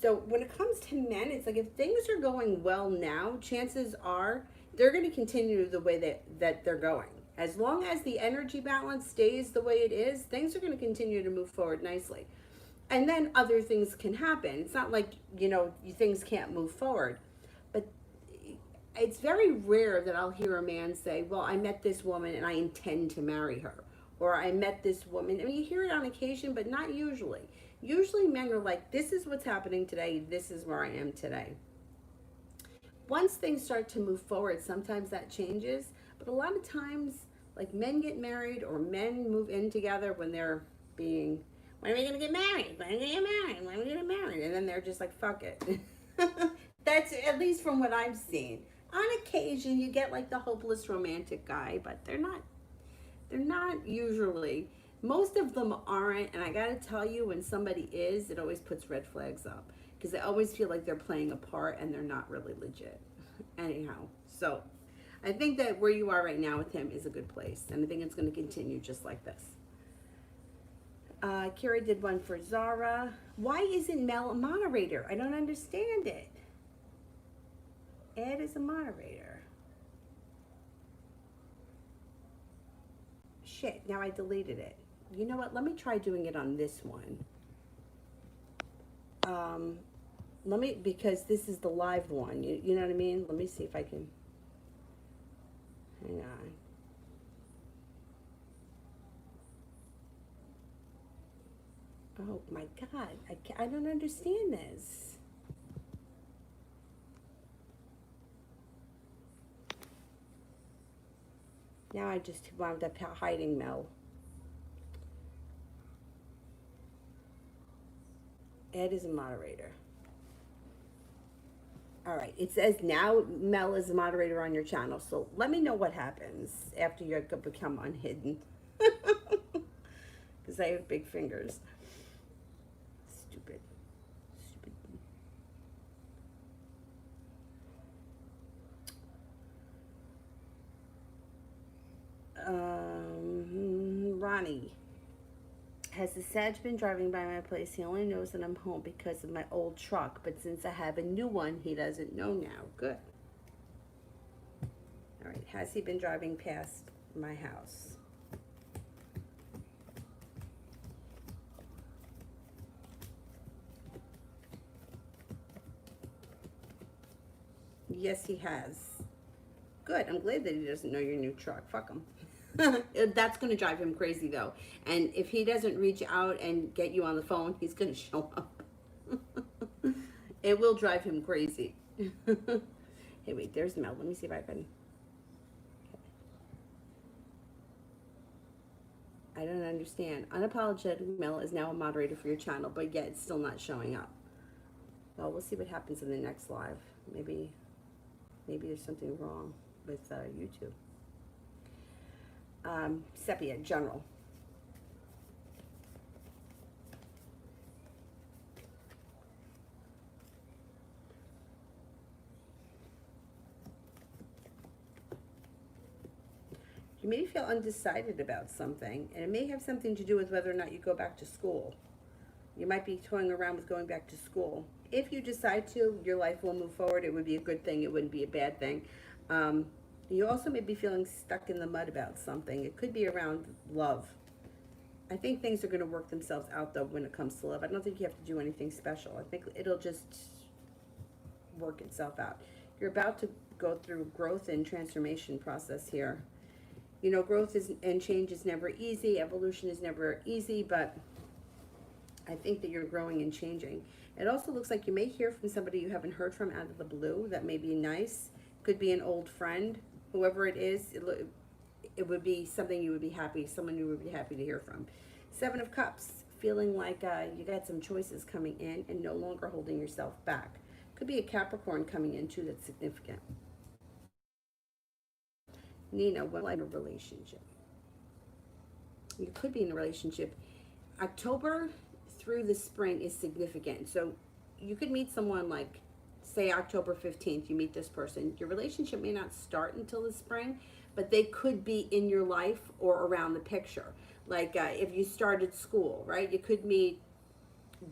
So when it comes to men, it's if things are going well now, chances are they're going to continue the way that they're going. As long as the energy balance stays the way it is, things are going to continue to move forward nicely. And then other things can happen. It's not things can't move forward. But it's very rare that I'll hear a man say, well, I met this woman and I intend to marry her. Or I met this woman. I mean, you hear it on occasion, but not usually. Usually men are this is what's happening today. This is where I am today. Once things start to move forward, sometimes that changes. But a lot of times, men get married or men move in together when they're being, when are we going to get married? When are we going to get married? When are we going to get married? And then they're just fuck it. That's at least from what I've seen. On occasion, you get the hopeless romantic guy, but they're not usually. Most of them aren't, and I gotta tell you, when somebody is, it always puts red flags up, because they always feel like they're playing a part and they're not really legit. Anyhow, so I think that where you are right now with him is a good place, and I think it's going to continue just like this. Kira did one for Zara. Why isn't Mel a moderator? I don't understand it. Ed is a moderator. Shit, now I deleted it. You know what? Let me try doing it on this one. Because this is the live one. You know what I mean? Let me see if I can. Hang on. Oh my God, I don't understand this. Now I just wound up hiding Mel. Ed is a moderator. All right, it says now Mel is a moderator on your channel. So let me know what happens after you become unhidden. Because I have big fingers. Stupid. Stupid. Ronnie. Has the Sag been driving by my place? He only knows that I'm home because of my old truck, but since I have a new one, he doesn't know now. Good. All right, has he been driving past my house? Yes, he has. Good, I'm glad that he doesn't know your new truck. Fuck him. That's going to drive him crazy though. And if he doesn't reach out and get you on the phone, he's going to show up. It will drive him crazy. Hey, wait, there's Mel. Let me see if I can. I don't understand. Unapologetic Mel is now a moderator for your channel, but yet it's still not showing up. Well, we'll see what happens in the next live. Maybe there's something wrong with YouTube. Sepia, general. You may feel undecided about something, and it may have something to do with whether or not you go back to school. You might be toying around with going back to school. If you decide to, your life will move forward. It would be a good thing. It wouldn't be a bad thing. You also may be feeling stuck in the mud about something. It could be around love. I think things are going to work themselves out, though, when it comes to love. I don't think you have to do anything special. I think it'll just work itself out. You're about to go through growth and transformation process here. You know, growth and change is never easy. Evolution is never easy, but I think that you're growing and changing. It also looks like you may hear from somebody you haven't heard from out of the blue. That may be nice. Could be an old friend. Whoever it is, it would be something you would be happy, someone you would be happy to hear from. Seven of Cups, feeling like you got some choices coming in and no longer holding yourself back. Could be a Capricorn coming in too that's significant. Nina, well, in a relationship. You could be in a relationship. October through the spring is significant. So you could meet someone like, say October 15th, you meet this person. Your relationship may not start until the spring, but they could be in your life or around the picture. Like if you started school, right? You could meet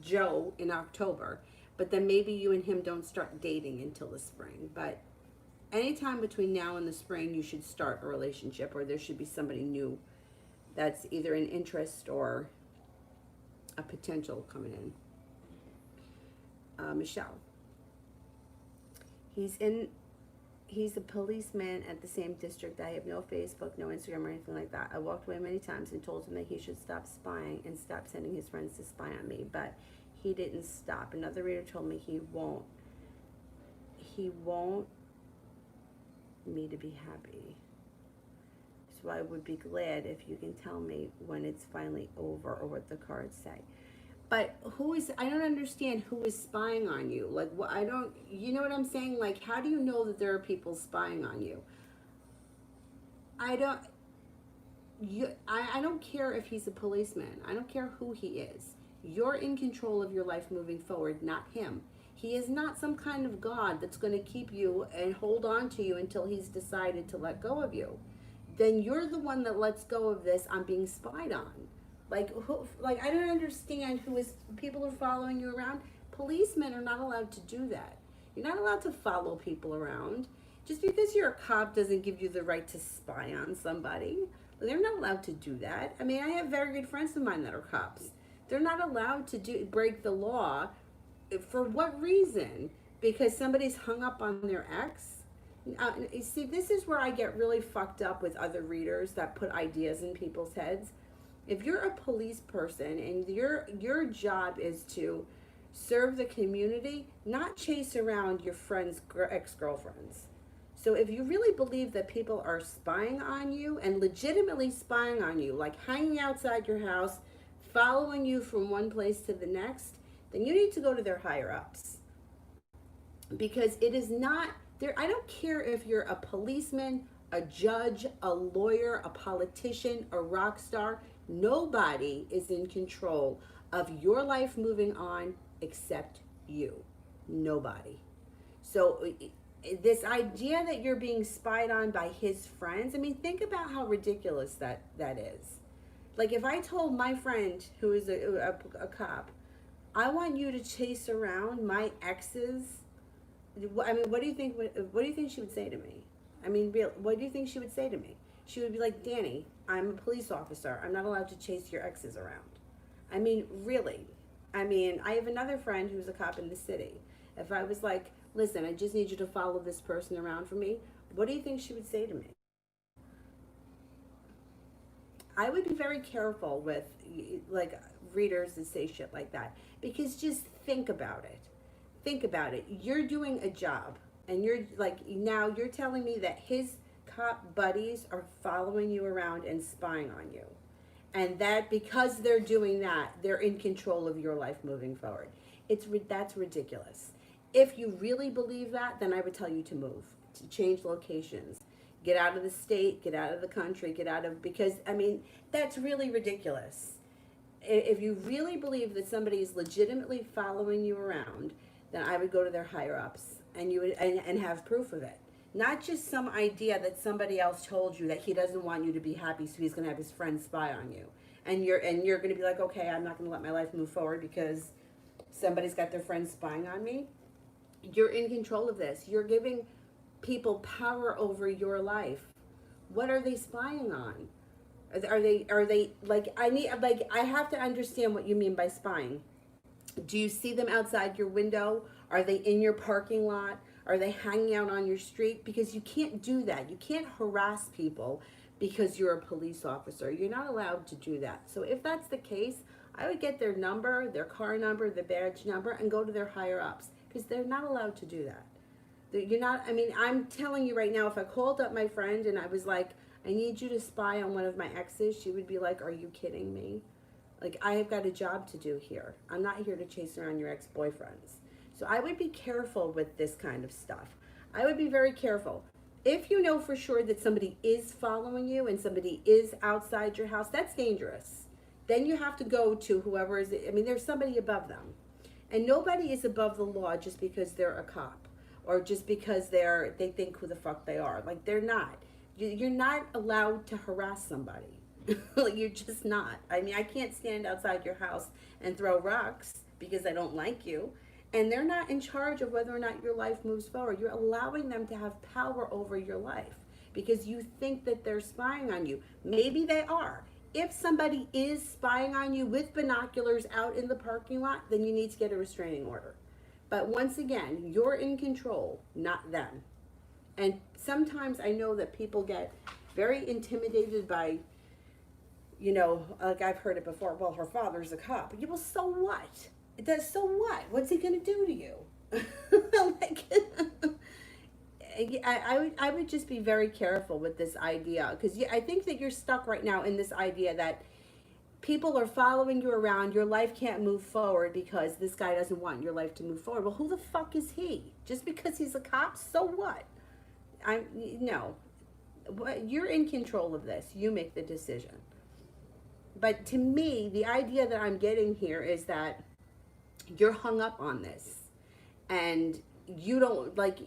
Joe in October, but then maybe you and him don't start dating until the spring. But anytime between now and the spring, you should start a relationship, or there should be somebody new that's either an interest or a potential coming in. Michelle. He's a policeman at the same district. I have no Facebook, no Instagram or anything like that. I walked away many times and told him that he should stop spying and stop sending his friends to spy on me, but he didn't stop. Another reader told me he won't me to be happy. So I would be glad if you can tell me when it's finally over or what the cards say. But I don't understand who is spying on you. Like, you know what I'm saying? Like, how do you know that there are people spying on you? I don't care if he's a policeman. I don't care who he is. You're in control of your life moving forward, not him. He is not some kind of God that's going to keep you and hold on to you until he's decided to let go of you. Then you're the one that lets go of this. I'm being spied on. Like, I don't understand people are following you around. Policemen are not allowed to do that. You're not allowed to follow people around. Just because you're a cop doesn't give you the right to spy on somebody. They're not allowed to do that. I mean, I have very good friends of mine that are cops. They're not allowed to break the law. For what reason? Because somebody's hung up on their ex? You see, this is where I get really fucked up with other readers that put ideas in people's heads. If you're a police person and your job is to serve the community, not chase around your friends' ex-girlfriends. So if you really believe that people are spying on you and legitimately spying on you, like hanging outside your house, following you from one place to the next, then you need to go to their higher ups, because it is not there. I don't care if you're a policeman, a judge, a lawyer, a politician, a rock star. Nobody is in control of your life moving on except you. Nobody. So this idea that you're being spied on by his friends, I mean, think about how ridiculous that is. Like, if I told my friend who is a cop, I want you to chase around my exes. I mean, what do you think? What do you think she would say to me? I mean, what do you think she would say to me? She would be like, Danny, I'm a police officer. I'm not allowed to chase your exes around. I mean, really. I mean, I have another friend who's a cop in the city. If I was like, listen, I just need you to follow this person around for me, what do you think she would say to me? I would be very careful with, like, readers that say shit like that, because just think about it. Think about it. You're doing a job, and you're like, now you're telling me that his cop buddies are following you around and spying on you, and that because they're doing that, they're in control of your life moving forward. That's ridiculous. If you really believe that, then I would tell you to move, to change locations, get out of the state, get out of the country, because I mean, that's really ridiculous. If you really believe that somebody is legitimately following you around, then I would go to their higher ups, and you would and have proof of it. Not just some idea that somebody else told you that he doesn't want you to be happy, so he's going to have his friends spy on you, and you're going to be like, okay, I'm not going to let my life move forward because somebody's got their friends spying on me. You're in control of this. You're giving people power over your life. What are they spying on? Are they like, I have to understand what you mean by spying. Do you see them outside your window? Are they in your parking lot? Are they hanging out on your street? Because you can't do that. You can't harass people because you're a police officer. You're not allowed to do that. So if that's the case, I would get their number, their car number, their badge number, and go to their higher ups, because they're not allowed to do that. You're not, I mean, I'm telling you right now, if I called up my friend and I was like, I need you to spy on one of my exes, she would be like, are you kidding me? Like, I have got a job to do here. I'm not here to chase around your ex-boyfriends. So I would be careful with this kind of stuff. I would be very careful. If you know for sure that somebody is following you and somebody is outside your house, that's dangerous. Then you have to go to whoever is, I mean, there's somebody above them. And nobody is above the law just because they're a cop, or just because they think who the fuck they are. Like, they're not. You're not allowed to harass somebody. You're just not. I mean, I can't stand outside your house and throw rocks because I don't like you. And they're not in charge of whether or not your life moves forward. You're allowing them to have power over your life because you think that they're spying on you. Maybe they are. If somebody is spying on you with binoculars out in the parking lot, then you need to get a restraining order. But once again, you're in control, not them. And sometimes I know that people get very intimidated by, you know, like I've heard it before, well, her father's a cop. Yeah, well, so what? So what? What's he going to do to you? Like, I would just be very careful with this idea, because I think that you're stuck right now in this idea that people are following you around, your life can't move forward because this guy doesn't want your life to move forward. Well, who the fuck is he? Just because he's a cop, so what? No. You're in control of this. You make the decision. But to me, the idea that I'm getting here is that you're hung up on this, and you don't, like,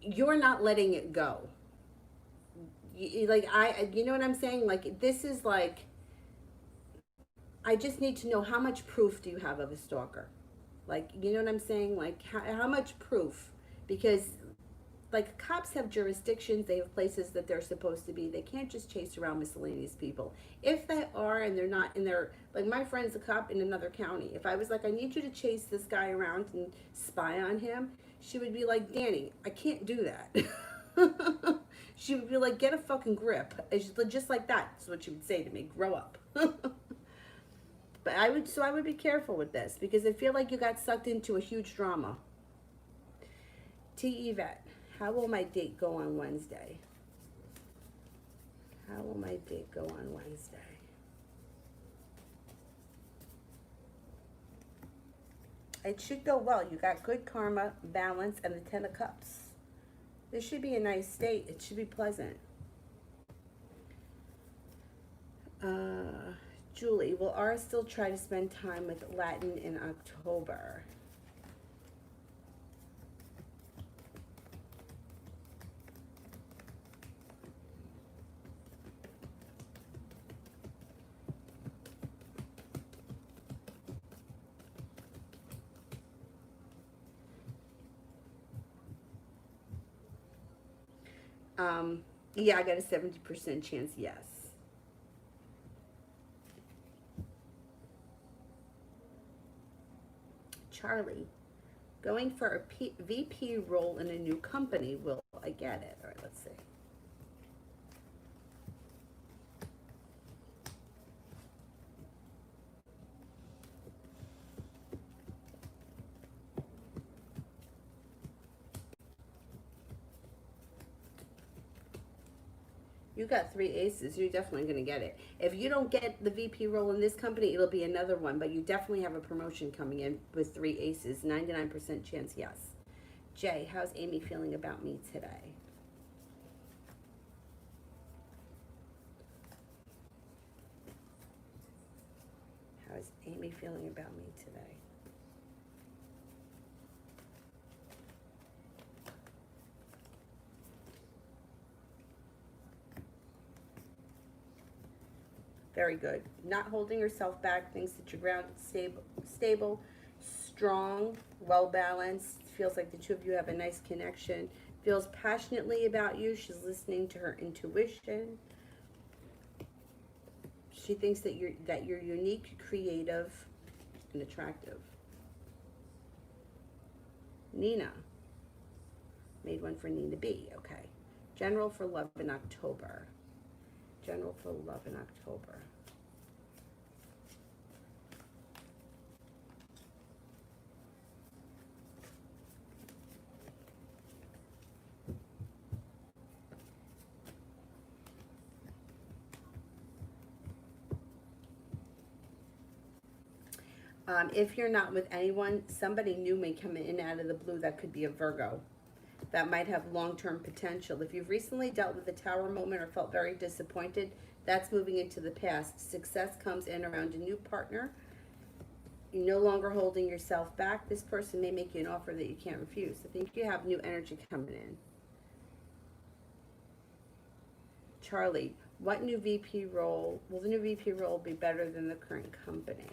you're not letting it go. Like, you know what I'm saying? Like, this is like, I just need to know, how much proof do you have of a stalker? Like, you know what I'm saying? Like, how much proof? Because, like, cops have jurisdictions, they have places that they're supposed to be. They can't just chase around miscellaneous people. If they are and they're not in their, like, my friend's a cop in another county. If I was like, I need you to chase this guy around and spy on him, she would be like, Danny, I can't do that. She would be like, get a fucking grip. Just like that. That's what she would say to me. Grow up. But I would be careful with this, because I feel like you got sucked into a huge drama. T. Yvette, how will my date go on Wednesday? How will my date go on Wednesday? It should go well. You got good karma, balance, and the Ten of Cups. This should be a nice state. It should be pleasant. Julie, will Ara still try to spend time with Latin in October? Yeah, I got a 70% chance, yes. Charlie, going for a VP role in a new company. Will I get it? All right, let's see. You got 3 aces. You're definitely going to get it. If you don't get the VP role in this company, it'll be another one. But you definitely have a promotion coming in with 3 aces. 99% chance, yes. Jay, how's Amy feeling about me today? How's Amy feeling about me today? Very good. Not holding yourself back. Thinks that you're grounded, stable, strong, well balanced. Feels like the two of you have a nice connection. Feels passionately about you. She's listening to her intuition. She thinks that you're unique, creative, and attractive. Nina. Made one for Nina B. Okay. General for love in October. General for love in October. If you're not with anyone, somebody new may come in out of the blue. That could be a Virgo. That might have long-term potential. If you've recently dealt with a tower moment or felt very disappointed, that's moving into the past. Success comes in around a new partner. You're no longer holding yourself back. This person may make you an offer that you can't refuse. I think you have new energy coming in. Charlie, what new VP role, will the new VP role be better than the current company?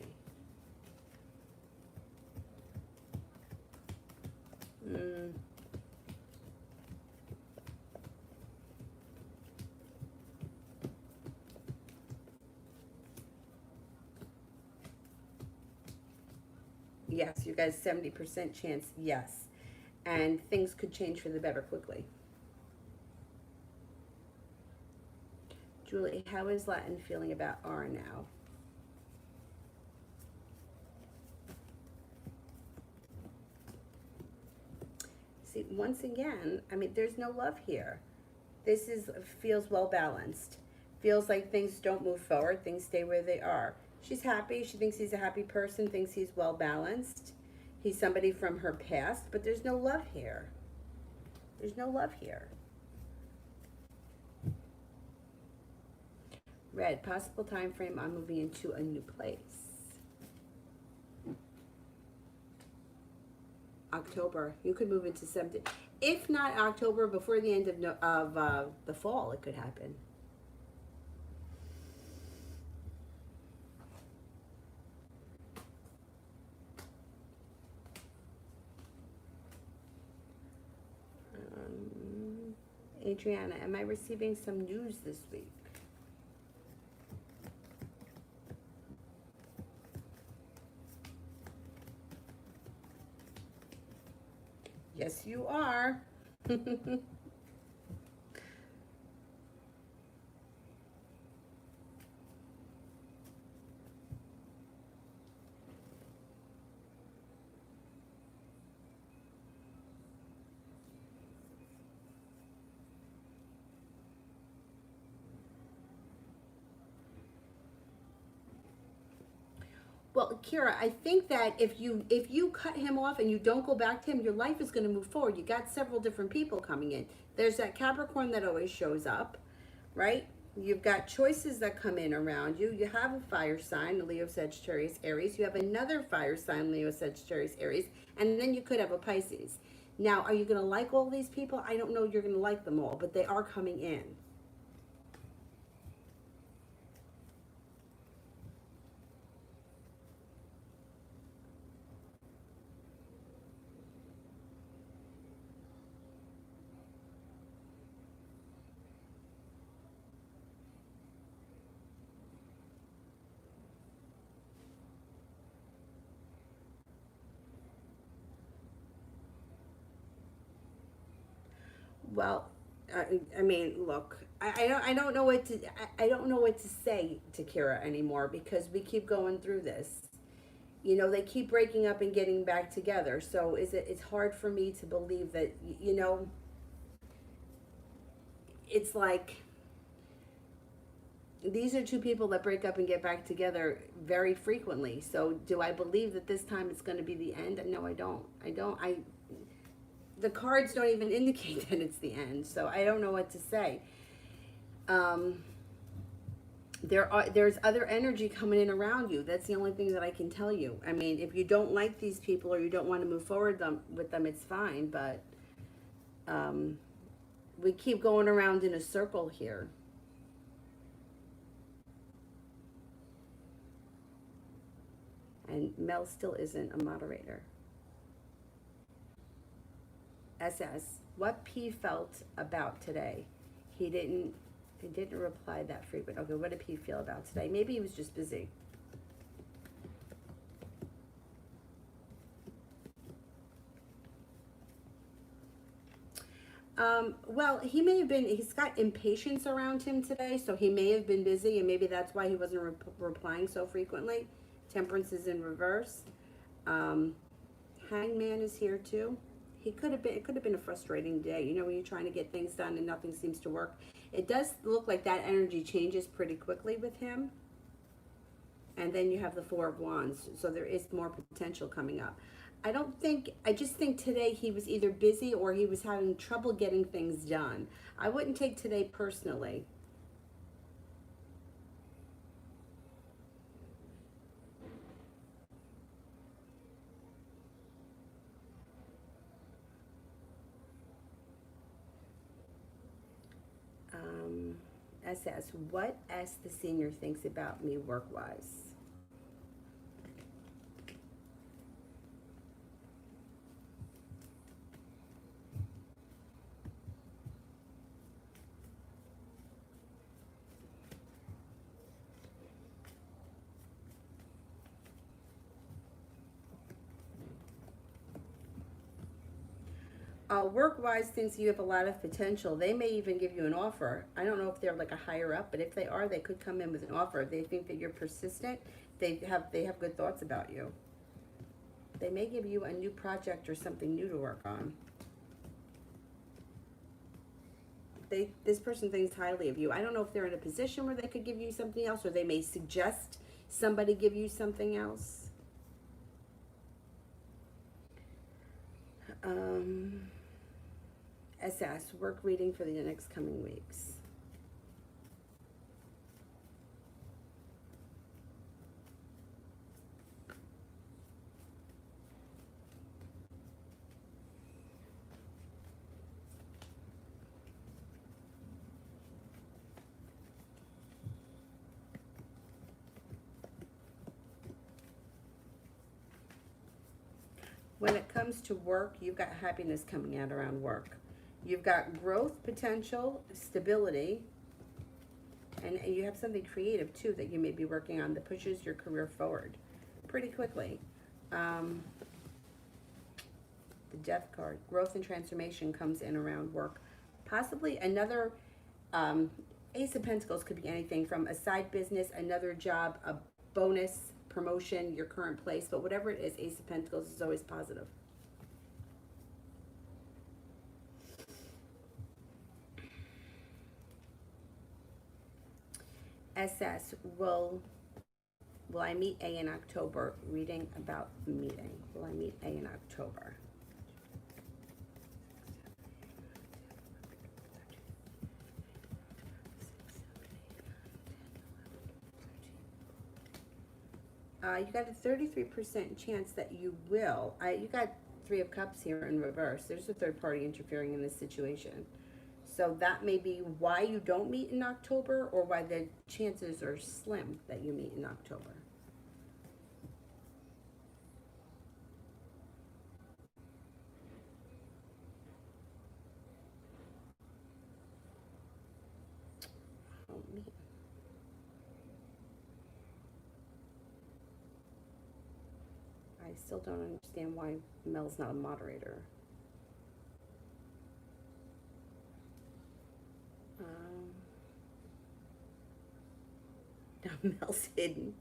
Yes, you guys 70% chance, yes. And things could change for the better quickly. Julie, how is Latin feeling about R now? See, once again, I mean, there's no love here. This feels well balanced. Feels like things don't move forward, things stay where they are. She's happy. She thinks he's a happy person, thinks he's well balanced. He's somebody from her past, but there's no love here. There's no love here. Red, possible time frame on moving into a new place. October. You could move into something. If not October, before the end of the fall, it could happen. Adriana, am I receiving some news this week? Yes, you are. Well, Kira, I think that if you cut him off and you don't go back to him, your life is going to move forward. You got several different people coming in. There's that Capricorn that always shows up, right? You've got choices that come in around you. You have a fire sign, Leo, Sagittarius, Aries. You have another fire sign, Leo, Sagittarius, Aries, and then you could have a Pisces. Now, are you going to like all these people? I don't know you're going to like them all, but they are coming in. Well, I mean, look, I don't know what to I don't know what to say to Kira anymore because we keep going through this. You know, they keep breaking up and getting back together. So it's hard for me to believe that you know, it's like these are two people that break up and get back together very frequently. So do I believe that this time it's going to be the end? No, I don't. I the cards don't even indicate that it's the end. So I don't know what to say. Um, there's other energy coming in around you. That's the only thing that I can tell you. I mean, if you don't like these people or you don't want to move forward with them, it's fine. But um, we keep going around in a circle here. And Mel still isn't a moderator. SS, what P felt about today? He didn't reply that frequent. Okay, what did P feel about today? Maybe he was just busy. Well, he may have been, he's got impatience around him today, so he may have been busy, and maybe that's why he wasn't replying so frequently. Temperance is in reverse. Hangman is here too. It could have been a frustrating day. You know, when you're trying to get things done and nothing seems to work. It does look like that energy changes pretty quickly with him. And then you have the Four of Wands, so there is more potential coming up. I just think today he was either busy or he was having trouble getting things done. I wouldn't take today personally. SS, what S the senior thinks about me work-wise? Work-wise thinks you have a lot of potential. They may even give you an offer. I don't know if they're like a higher up, but if they are, they could come in with an offer. If they think that you're persistent, they have good thoughts about you. They may give you a new project or something new to work on. This person thinks highly of you. I don't know if they're in a position where they could give you something else, or they may suggest somebody give you something else. SS, work reading for the next coming weeks. When it comes to work, you've got happiness coming out around work. You've got growth potential, stability, and you have something creative too that you may be working on that pushes your career forward pretty quickly. The Death card, growth and transformation comes in around work. Possibly another Ace of Pentacles could be anything from a side business, another job, a bonus, promotion, your current place, but whatever it is, Ace of Pentacles is always positive. SS, will Will I meet A in October? Reading about the meeting. Will I meet A in October? You got a 33% chance that you will. You got Three of Cups here in reverse. There's a third party interfering in this situation. So that may be why you don't meet in October, or why the chances are slim that you meet in October. Don't meet. I still don't understand why Mel's not a moderator. Now Mel's hidden.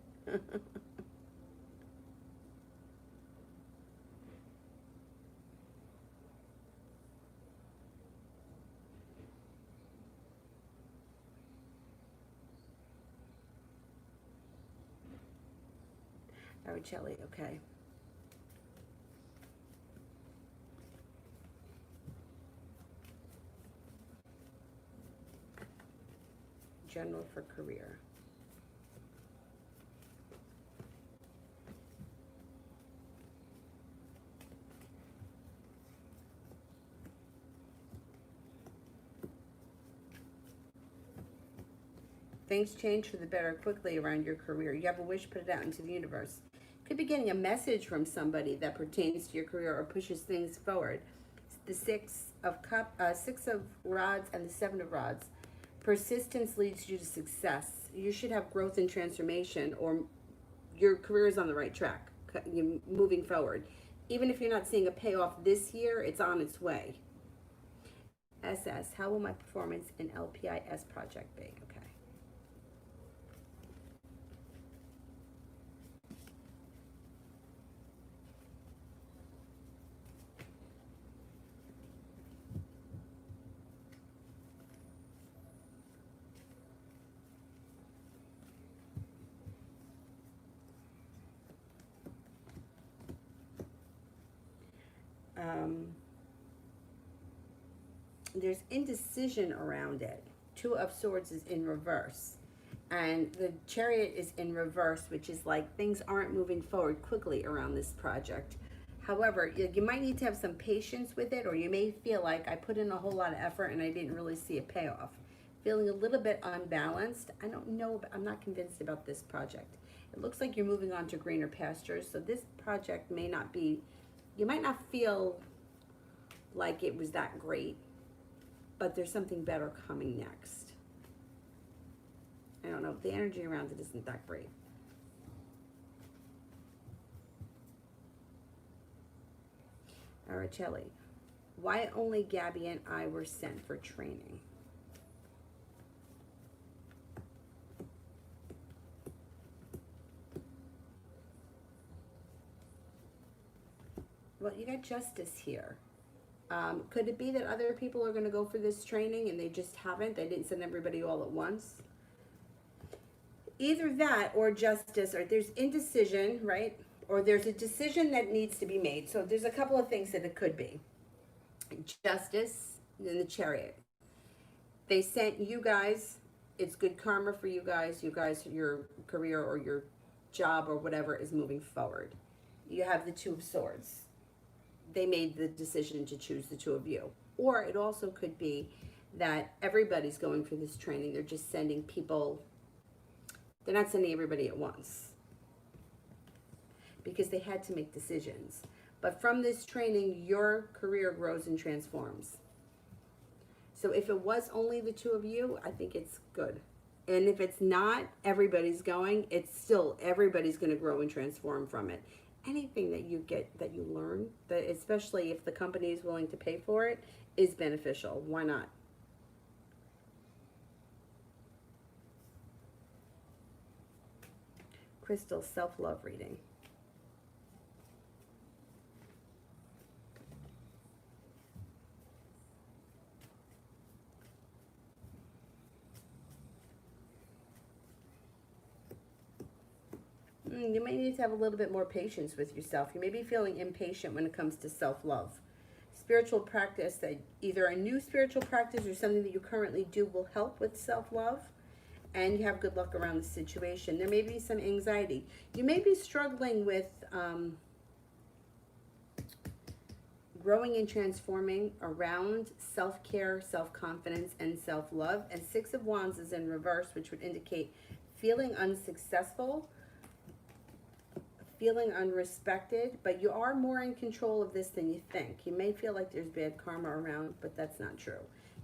Araceli, okay. General for career. Things change for the better quickly around your career. You have a wish, put it out into the universe. Could be getting a message from somebody that pertains to your career or pushes things forward. The Six of Rods and the Seven of Rods. Persistence leads you to success. You should have growth and transformation, or your career is on the right track. You're moving forward. Even if you're not seeing a payoff this year, it's on its way. SS, how will my performance in LPIS project be? Okay. There's indecision around it. Two of Swords is in reverse. And the Chariot is in reverse, which is like things aren't moving forward quickly around this project. However, you might need to have some patience with it, or you may feel like I put in a whole lot of effort and I didn't really see a payoff. Feeling a little bit unbalanced. I don't know, I'm not convinced about this project. It looks like you're moving on to greener pastures, so this project may not be, you might not feel like it was that great, but there's something better coming next. I don't know, the energy around it isn't that great. Araceli, why only Gabby and I were sent for training? Well, you got Justice here. Could it be that other people are going to go for this training and they just haven't? They didn't send everybody all at once? Either that or Justice, or there's indecision, right? Or there's a decision that needs to be made. So there's a couple of things that it could be. Justice and the Chariot. They sent you guys. It's good karma for you guys. You guys, your career or your job or whatever is moving forward. You have the Two of Swords. They made the decision to choose the two of you. Or it also could be that everybody's going for this training. They're just sending people. They're not sending everybody at once because they had to make decisions. But from this training, your career grows and transforms. So if it was only the two of you, I think it's good. And if it's not, everybody's going, it's still, everybody's going to grow and transform from it. Anything that you get, that you learn, that especially if the company is willing to pay for it, is beneficial. Why not? Crystal, self-love reading. You may need to have a little bit more patience with yourself. You may be feeling impatient when it comes to self-love. Spiritual practice, that either a new spiritual practice or something that you currently do, will help with self-love, and you have good luck around the situation. There may be some anxiety. You may be struggling with growing and transforming around self-care, self-confidence, and self-love. And Six of Wands is in reverse, which would indicate feeling unsuccessful, feeling unrespected, but you are more in control of this than you think. You may feel like there's bad karma around, but that's not true.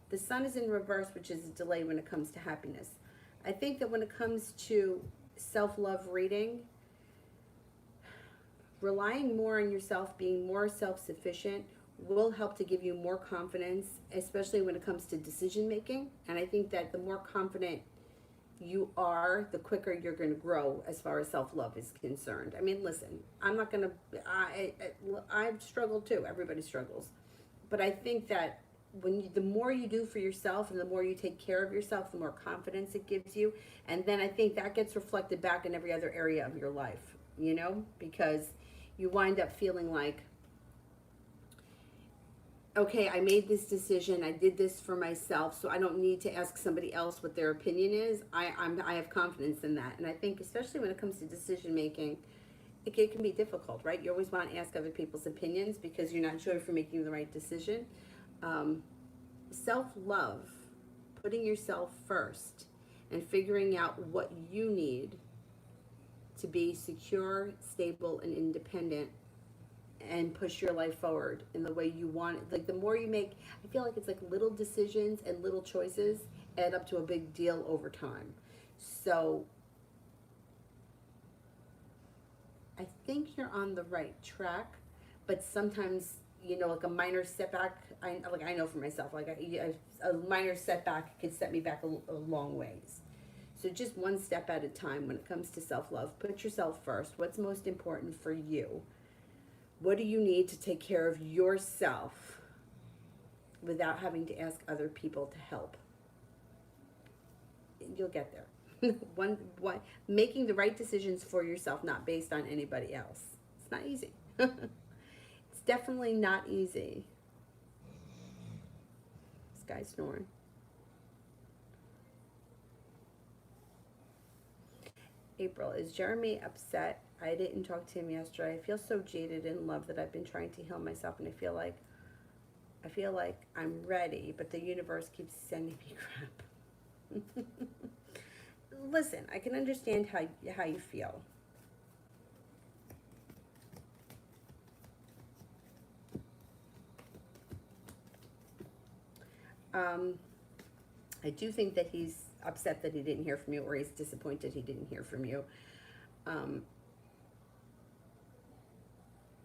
The Sun is in reverse, which is a delay when it comes to happiness. I think that when it comes to self-love reading, relying more on yourself, being more self-sufficient, will help to give you more confidence, especially when it comes to decision making. And I think that the more confident you are, the quicker you're going to grow as far as self-love is concerned. I mean, listen, I'm not going to, I've struggled too. Everybody struggles. But I think that the more you do for yourself and the more you take care of yourself, the more confidence it gives you. And then I think that gets reflected back in every other area of your life, you know, because you wind up feeling like, okay, I made this decision, I did this for myself, so I don't need to ask somebody else what their opinion is. I have confidence in that. And I think especially when it comes to decision making, it can be difficult, right? You always want to ask other people's opinions because you're not sure if you're making the right decision. Self-love, putting yourself first and figuring out what you need to be secure, stable, and independent, and push your life forward in the way you want it. Like the more you make, I feel like it's like little decisions and little choices add up to a big deal over time. So I think you're on the right track, but sometimes, you know, like a minor setback, I know for myself, like a minor setback could set me back a long ways. So just one step at a time when it comes to self-love. Put yourself first. What's most important for you? What do you need to take care of yourself without having to ask other people to help? You'll get there. Making the right decisions for yourself, not based on anybody else. It's not easy. It's definitely not easy. This guy's snoring. April, is Jeremy upset? I didn't talk to him yesterday. I feel so jaded in love that I've been trying to heal myself, and I feel like I'm ready, but the universe keeps sending me crap. Listen, I can understand how you feel. I do think that he's upset that he didn't hear from you, or he's disappointed he didn't hear from you.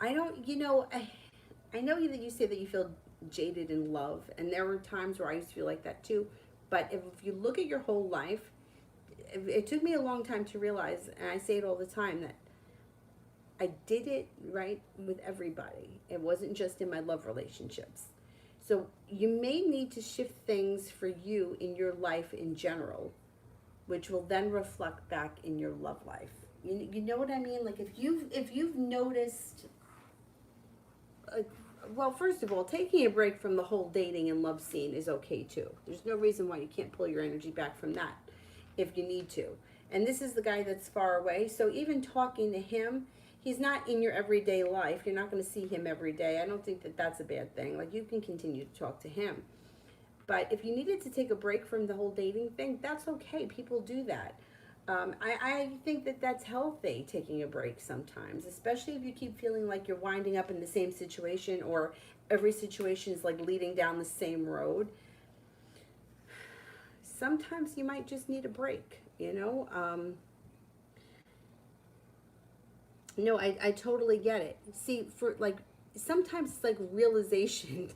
I know that you say that you feel jaded in love, and there were times where I used to feel like that too. But if you look at your whole life, it took me a long time to realize, and I say it all the time, that I did it right with everybody. It wasn't just in my love relationships. So you may need to shift things for you in your life in general, which will then reflect back in your love life. You know what I mean? Like if you've noticed, well, first of all, taking a break from the whole dating and love scene is okay too. There's no reason why you can't pull your energy back from that if you need to. And this is the guy that's far away, so even talking to him, he's not in your everyday life. You're not going to see him every day. I don't think that that's a bad thing. Like, you can continue to talk to him. But if you needed to take a break from the whole dating thing, that's okay. People do that. I think that that's healthy, taking a break sometimes, especially if you keep feeling like you're winding up in the same situation, or every situation is like leading down the same road. Sometimes you might just need a break, you know? No, I totally get it. See, for like, sometimes it's like realization.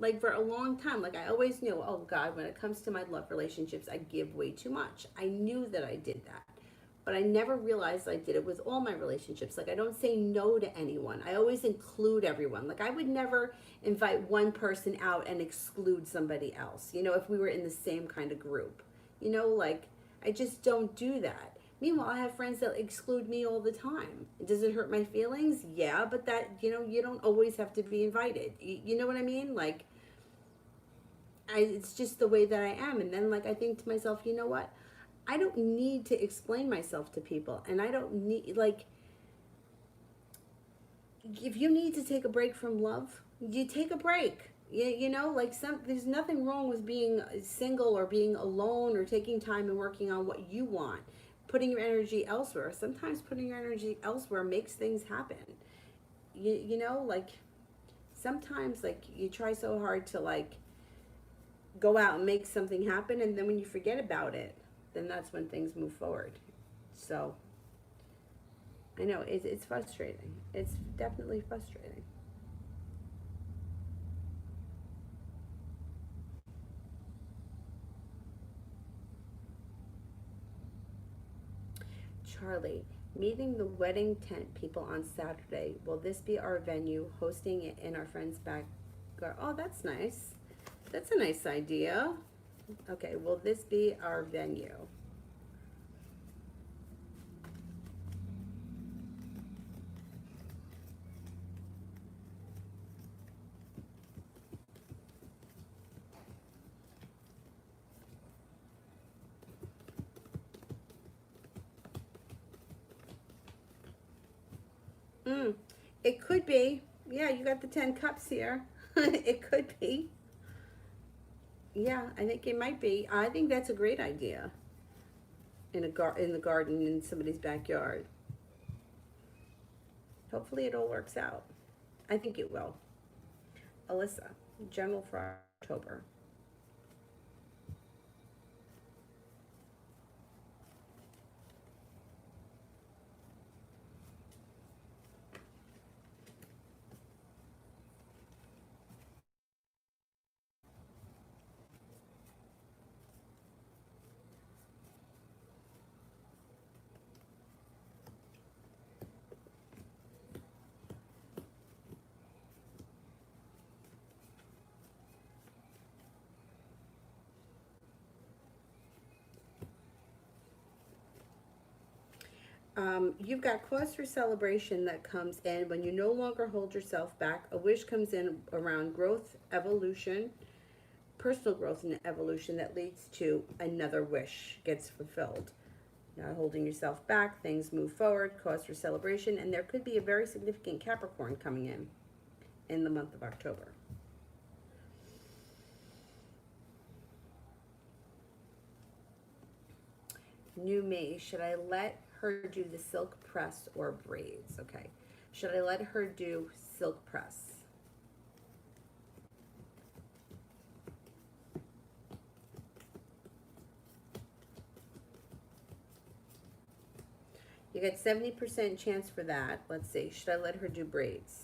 Like for a long time, like I always knew, oh God, when it comes to my love relationships, I give way too much. I knew that I did that, but I never realized I did it with all my relationships. Like I don't say no to anyone. I always include everyone. Like I would never invite one person out and exclude somebody else, you know, if we were in the same kind of group, you know, like I just don't do that. Meanwhile, I have friends that exclude me all the time. Does it hurt my feelings? Yeah, but that, you don't always have to be invited. You know what I mean? Like, it's just the way that I am. And then, like, I think to myself, you know what? I don't need to explain myself to people. And I don't need, like, if you need to take a break from love, you take a break. Like there's nothing wrong with being single or being alone or taking time and working on what you want, putting your energy elsewhere. Sometimes putting your energy elsewhere makes things happen. Like sometimes like you try so hard to like go out and make something happen, and then when you forget about it, then that's when things move forward. So I know it's frustrating. It's definitely frustrating. Charlie, meeting the wedding tent people on Saturday. Will this be our venue? Hosting it in our friend's backyard. Oh, that's nice. That's a nice idea. Okay, will this be our venue? Mm, it could be. Yeah, you got the 10 cups here. It could be. Yeah, I think it might be. I think that's a great idea in the garden in somebody's backyard. Hopefully it all works out. I think it will. Alyssa, general for October. You've got cause for celebration that comes in when you no longer hold yourself back. A wish comes in around growth, evolution, personal growth and evolution that leads to another wish gets fulfilled. Not holding yourself back, things move forward, cause for celebration, and there could be a very significant Capricorn coming in the month of October. New me, should I let her do the silk press or braids? Okay. Should I let her do silk press? You got 70% chance for that. Let's see. Should I let her do braids?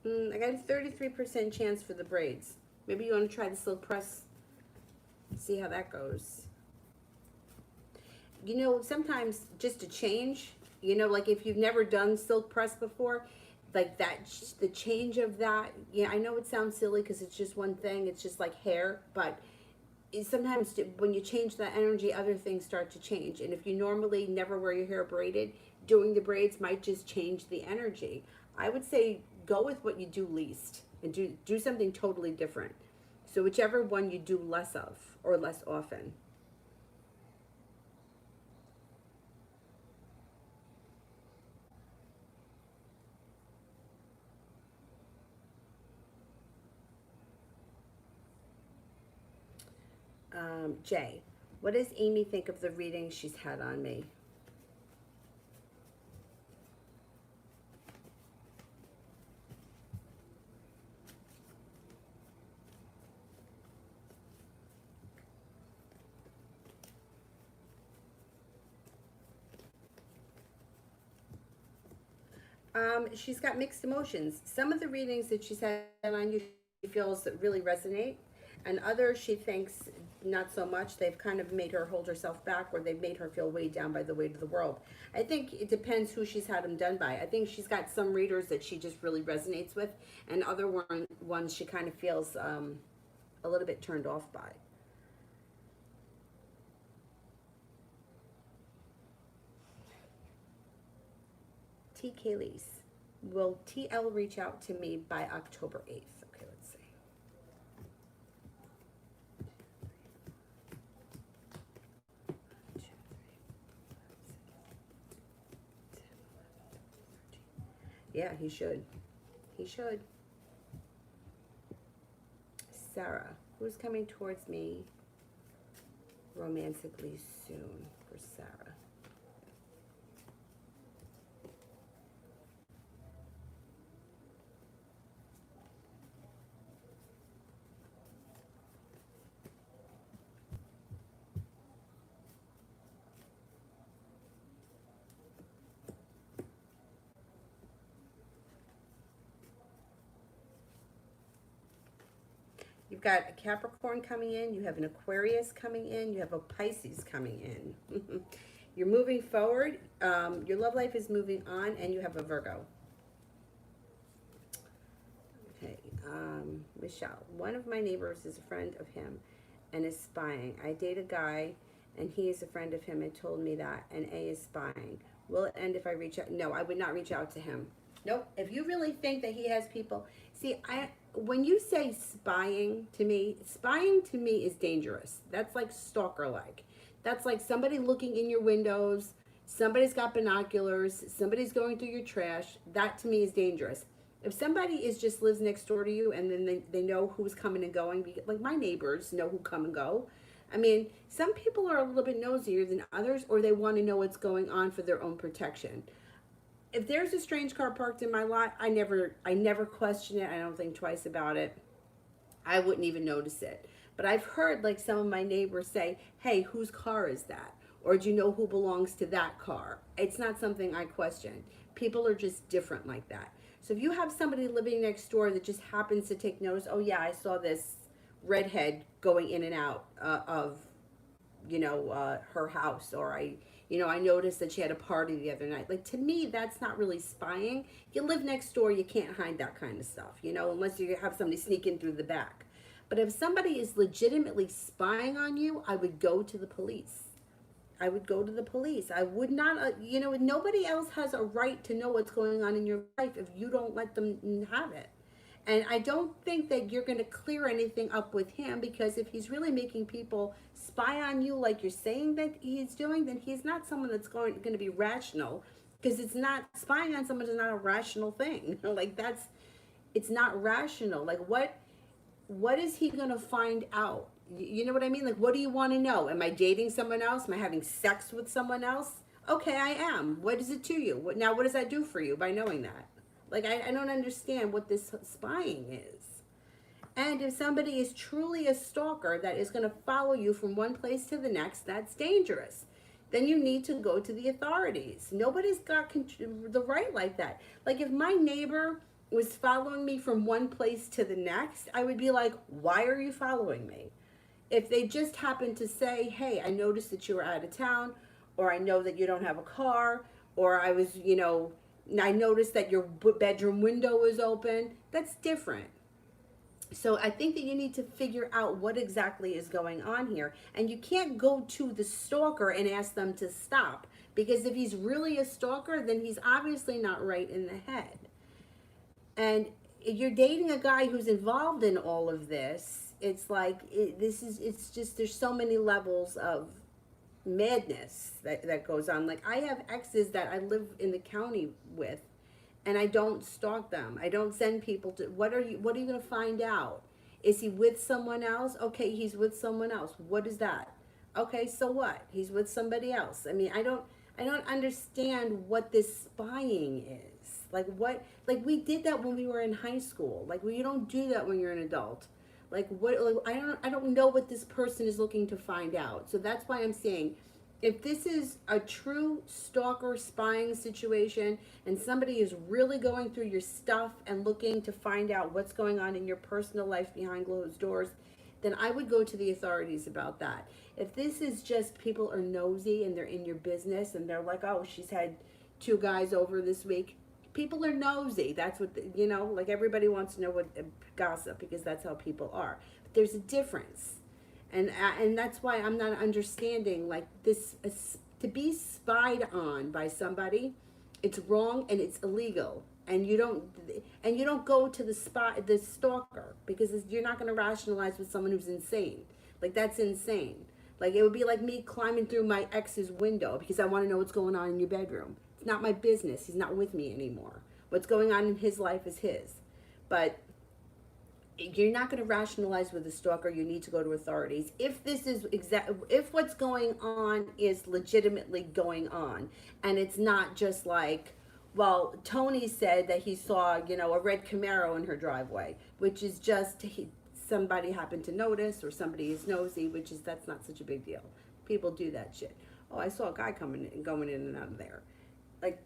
I got a 33% chance for the braids. Maybe you want to try the silk press, see how that goes. Sometimes just to change, like if you've never done silk press before, like that, the change of that, yeah, I know it sounds silly because it's just one thing, it's just like hair, but sometimes when you change that energy, other things start to change. And if you normally never wear your hair braided, doing the braids might just change the energy. I would say go with what you do least and do something totally different. So whichever one you do less of or less often. Jay, what does Amy think of the reading she's had on me? She's got mixed emotions. Some of the readings that she's had on you, she feels that really resonate, and others she thinks not so much. They've kind of made her hold herself back, or they've made her feel weighed down by the weight of the world. I think it depends who she's had them done by. I think she's got some readers that she just really resonates with, and other ones she kind of feels a little bit turned off by. T. Kaylee's. Will TL reach out to me by October 8th? Okay, let's see. Yeah, he should. He should. Sarah, who's coming towards me romantically soon for Sarah? You've got a Capricorn coming in, you have an Aquarius coming in, you have a Pisces coming in. You're moving forward, your love life is moving on, and you have a Virgo. Okay, Michelle, one of my neighbors is a friend of him and is spying. I date a guy and he is a friend of him and told me that, and A is spying. Will it end if I reach out? No, I would not reach out to him. Nope. If you really think that he has people, see, when you say spying to me is dangerous. That's like stalker like. That's like somebody looking in your windows, somebody's got binoculars, somebody's going through your trash. That to me is dangerous. If somebody is just lives next door to you and then they know who's coming and going, like my neighbors know who come and go. I mean, some people are a little bit nosier than others, or they want to know what's going on for their own protection. If there's a strange car parked in my lot, I never question it. I don't think twice about it. I wouldn't even notice it. But I've heard like some of my neighbors say, "Hey, whose car is that?" Or do you know who belongs to that car? It's not something I question. People are just different like that. So if you have somebody living next door that just happens to take notice, oh yeah, I saw this redhead going in and out of her house, or I noticed that she had a party the other night. Like, to me, that's not really spying. You live next door, you can't hide that kind of stuff, unless you have somebody sneak in through the back. But if somebody is legitimately spying on you, I would go to the police. I would go to the police. I would not, nobody else has a right to know what's going on in your life if you don't let them have it. And I don't think that you're going to clear anything up with him, because if he's really making people spy on you like you're saying that he's doing, then he's not someone that's going to be rational, because it's not, spying on someone is not a rational thing. Like, it's not rational. Like, what is he going to find out? You know what I mean? Like, what do you want to know? Am I dating someone else? Am I having sex with someone else? Okay, I am. What is it to you? What does that do for you by knowing that? Like, I don't understand what this spying is. And if somebody is truly a stalker that is going to follow you from one place to the next, that's dangerous. Then you need to go to the authorities. Nobody's got the right like that. Like, if my neighbor was following me from one place to the next, I would be like, why are you following me? If they just happen to say, hey, I noticed that you were out of town, or I know that you don't have a car, or I noticed that your bedroom window is open, that's different. So I think that you need to figure out what exactly is going on here. And you can't go to the stalker and ask them to stop, because if he's really a stalker, then he's obviously not right in the head. And if you're dating a guy who's involved in all of this, it's like, it's just, there's so many levels of madness that goes on. Like, I have exes that I live in the county with, and I don't stalk them. I don't send people to, what are you going to find out? Is he with someone else? Okay, he's with someone else. What is that? Okay, so what? He's with somebody else. I mean, I don't understand what this spying is. Like, we did that when we were in high school. Like, you don't do that when you're an adult. Like, I don't know what this person is looking to find out. So that's why I'm saying, If this is a true stalker spying situation and somebody is really going through your stuff and looking to find out what's going on in your personal life behind closed doors, then I would go to the authorities about that. If this is just people are nosy and they're in your business and they're like, oh, she's had two guys over this week. People are nosy. That's what, like everybody wants to know what gossip because that's how people are. But there's a difference. And that's why I'm not understanding like this to be spied on by somebody. It's wrong and it's illegal. And you don't go to the stalker because you're not going to rationalize with someone who's insane. Like that's insane. Like it would be like me climbing through my ex's window because I want to know what's going on in your bedroom. It's not my business. He's not with me anymore. What's going on in his life is his. But you're not going to rationalize with a stalker. You need to go to authorities. If this is if what's going on is legitimately going on, and it's not just like, well, Tony said that he saw, a red Camaro in her driveway, which is just somebody happened to notice or somebody is nosy, that's not such a big deal. People do that shit. Oh, I saw a guy coming and going in and out of there. Like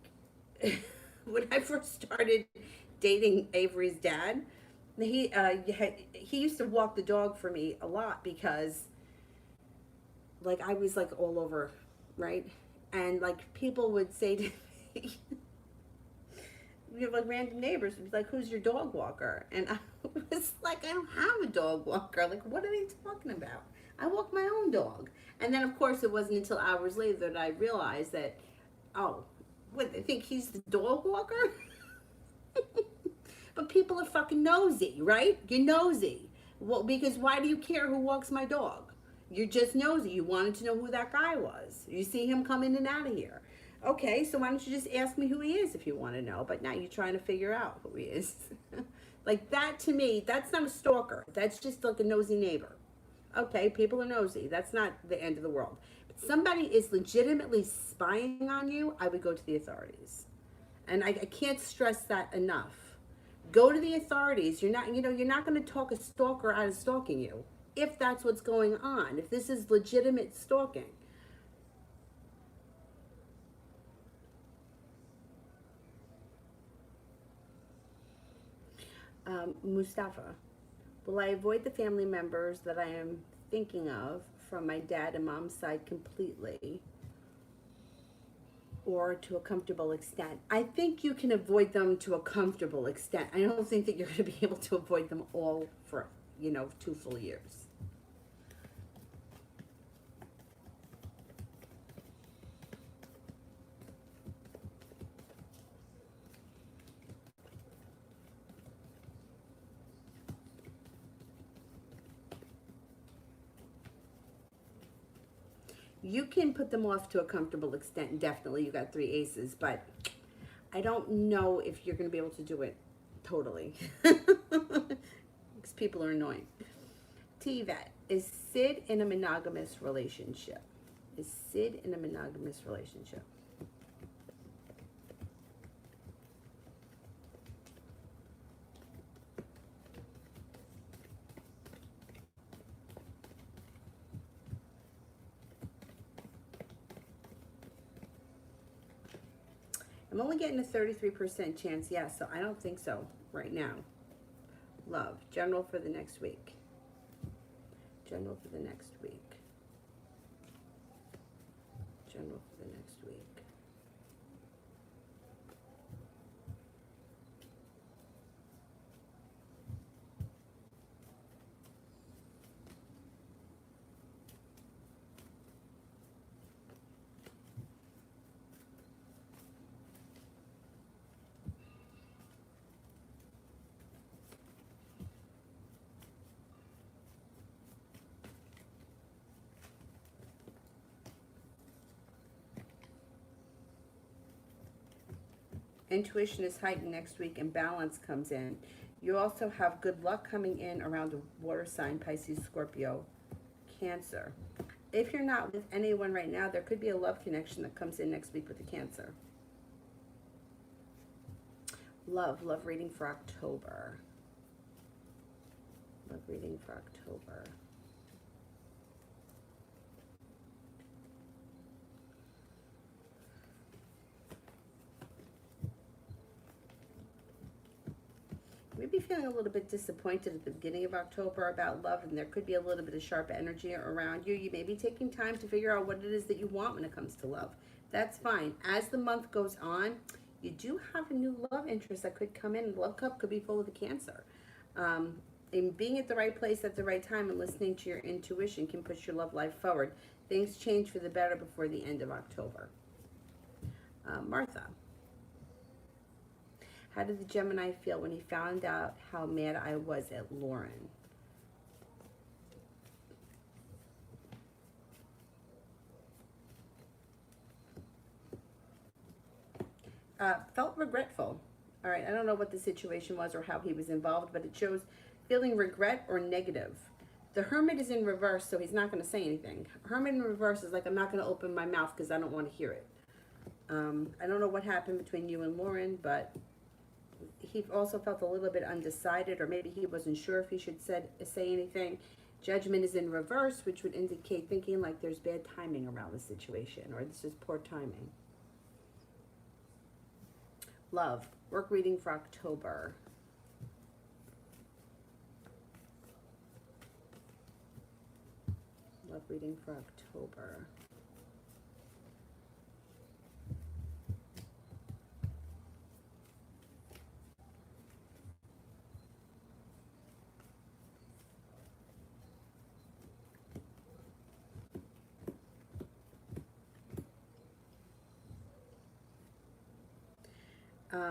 when I first started dating Avery's dad, he used to walk the dog for me a lot because like I was like all over, right? And like people would say to me, like random neighbors would be like, who's your dog walker? And I was like, I don't have a dog walker. Like, what are they talking about? I walk my own dog. And then of course it wasn't until hours later that I realized that, oh, what, they think he's the dog walker? But people are fucking nosy, right? You're nosy. Well, because why do you care who walks my dog? You're just nosy. You wanted to know who that guy was. You see him come in and out of here. Okay, so why don't you just ask me who he is if you want to know? But now you're trying to figure out who he is. Like that to me, that's not a stalker. That's just like a nosy neighbor. Okay, people are nosy. That's not the end of the world. But somebody is legitimately spying on you, I would go to the authorities. And I can't stress that enough. Go to the authorities. You're not going to talk a stalker out of stalking you if that's what's going on. If this is legitimate stalking. Mustafa, will I avoid the family members that I am thinking of from my dad and mom's side completely or to a comfortable extent? I think you can avoid them to a comfortable extent. I don't think that you're going to be able to avoid them all for, 2 full years. You can put them off to a comfortable extent. Definitely, you got 3 aces, but I don't know if you're going to be able to do it totally. Because people are annoying. T-Vet, is Sid in a monogamous relationship? Is Sid in a monogamous relationship? I'm only getting a 33% chance, yes, so I don't think so right now. Love, general for the next week. General for the next week. General for the next week. Intuition is heightened next week and balance comes in. You also have good luck coming in around the water sign, Pisces, Scorpio, Cancer. If you're not with anyone right now, there could be a love connection that comes in next week with the Cancer. Love reading for October. Love reading for October. maybe feeling a little bit disappointed at the beginning of October about love, and there could be a little bit of sharp energy around you. You may be taking time to figure out what it is that you want when it comes to love. That's fine. As the month goes on, you do have a new love interest that could come in. The love cup could be full of a Cancer. And being at the right place at the right time and listening to your intuition can push your love life forward. Things change for the better before the end of October. Martha. How did the Gemini feel when he found out how mad I was at Lauren? Felt regretful. All right, I don't know what the situation was or how he was involved, but it shows feeling regret or negative. The Hermit is in reverse, so he's not going to say anything. Hermit in reverse is like, I'm not going to open my mouth because I don't want to hear it. I don't know what happened between you and Lauren, but he also felt a little bit undecided, or maybe he wasn't sure if he should say anything. Judgment is in reverse, which would indicate thinking like there's bad timing around the situation, or this is poor timing. Love. Work reading for October. Love reading for October.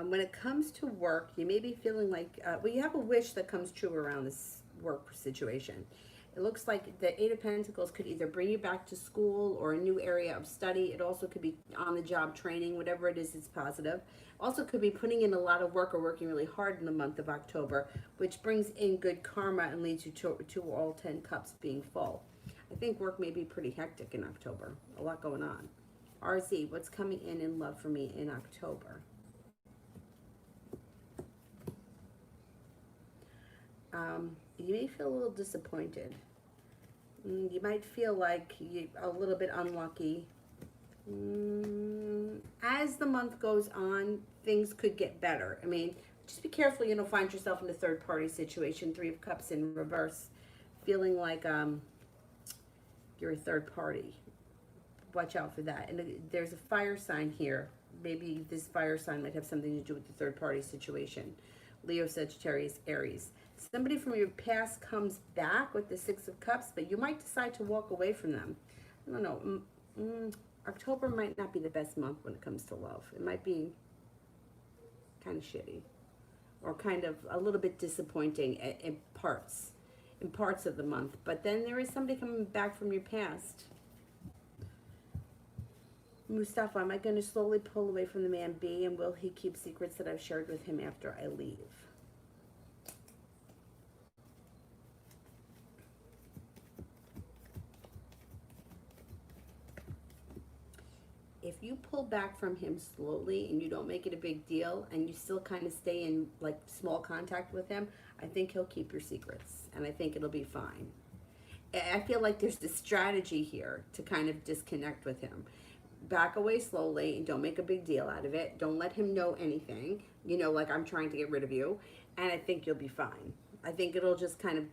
When it comes to work, you may be feeling like, well, you have a wish that comes true around this work situation. It looks like the Eight of Pentacles could either bring you back to school or a new area of study. It also could be on-the-job training, whatever it is, it's positive. Also could be putting in a lot of work or working really hard in the month of October, which brings in good karma and leads you to all 10 cups being full. I think work may be pretty hectic in October. A lot going on. RZ, what's coming in love for me in October? You may feel a little disappointed. You might feel like you're a little bit unlucky. As the month goes on, things could get better. I mean, just be careful you don't find yourself in a third-party situation. Three of Cups in reverse. Feeling like you're a third party. Watch out for that. And there's a fire sign here. Maybe this fire sign might have something to do with the third-party situation. Leo, Sagittarius, Aries. Somebody from your past comes back with the Six of Cups, but you might decide to walk away from them. I don't know. October might not be the best month when it comes to love. It might be kind of shitty, or kind of a little bit disappointing in parts of the month. But then there is somebody coming back from your past. Mustafa, am I going to slowly pull away from the man B, and will he keep secrets that I've shared with him after I leave? If you pull back from him slowly and you don't make it a big deal and you still kind of stay in like small contact with him, I think he'll keep your secrets and I think it'll be fine. I feel like there's this strategy here to kind of disconnect with him. Back away slowly and don't make a big deal out of it. Don't let him know anything, you know, like I'm trying to get rid of you, and I think you'll be fine. I think it'll just kind of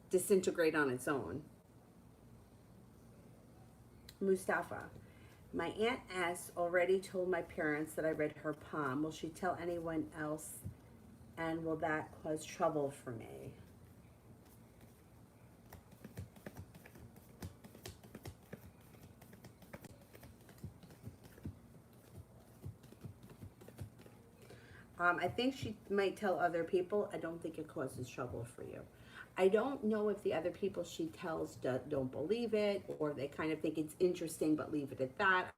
disintegrate on its own. Mustafa. My Aunt S already told my parents that I read her palm. Will she tell anyone else? And will that cause trouble for me? I think she might tell other people. I don't think it causes trouble for you. I don't know if the other people she tells don't believe it, or they kind of think it's interesting but leave it at that. I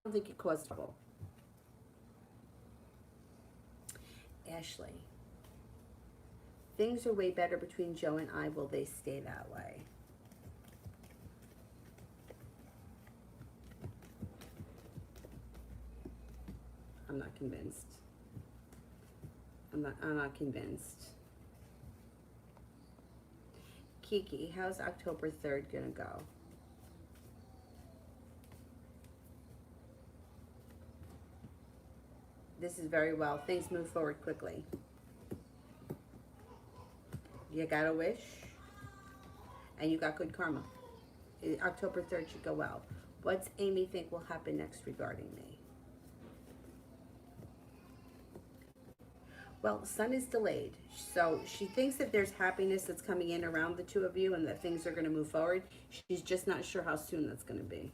don't think it causes trouble. Ashley. Things are way better between Joe and I. Will they stay that way? I'm not convinced. I'm not convinced. Kiki, how's October 3rd gonna go? This is very well. Things move forward quickly. You got a wish, and you got good karma. October 3rd should go well. What's Amy think will happen next regarding me? Well, Sun is delayed. So she thinks that there's happiness that's coming in around the two of you and that things are going to move forward. She's just not sure how soon that's going to be.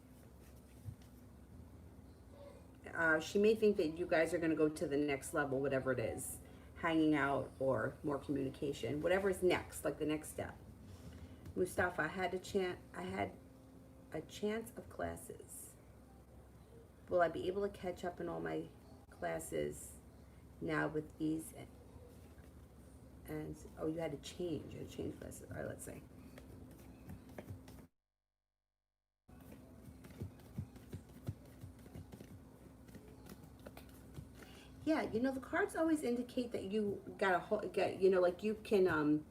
She may think that you guys are going to go to the next level, whatever it is. Hanging out or more communication. Whatever is next, like the next step. Mustafa, I had a chance of classes. Will I be able to catch up in all my classes now with these? And oh, you had to change. You had to change classes. All right, let's see. Yeah, you know, the cards always indicate that you got a whole, you know, like you can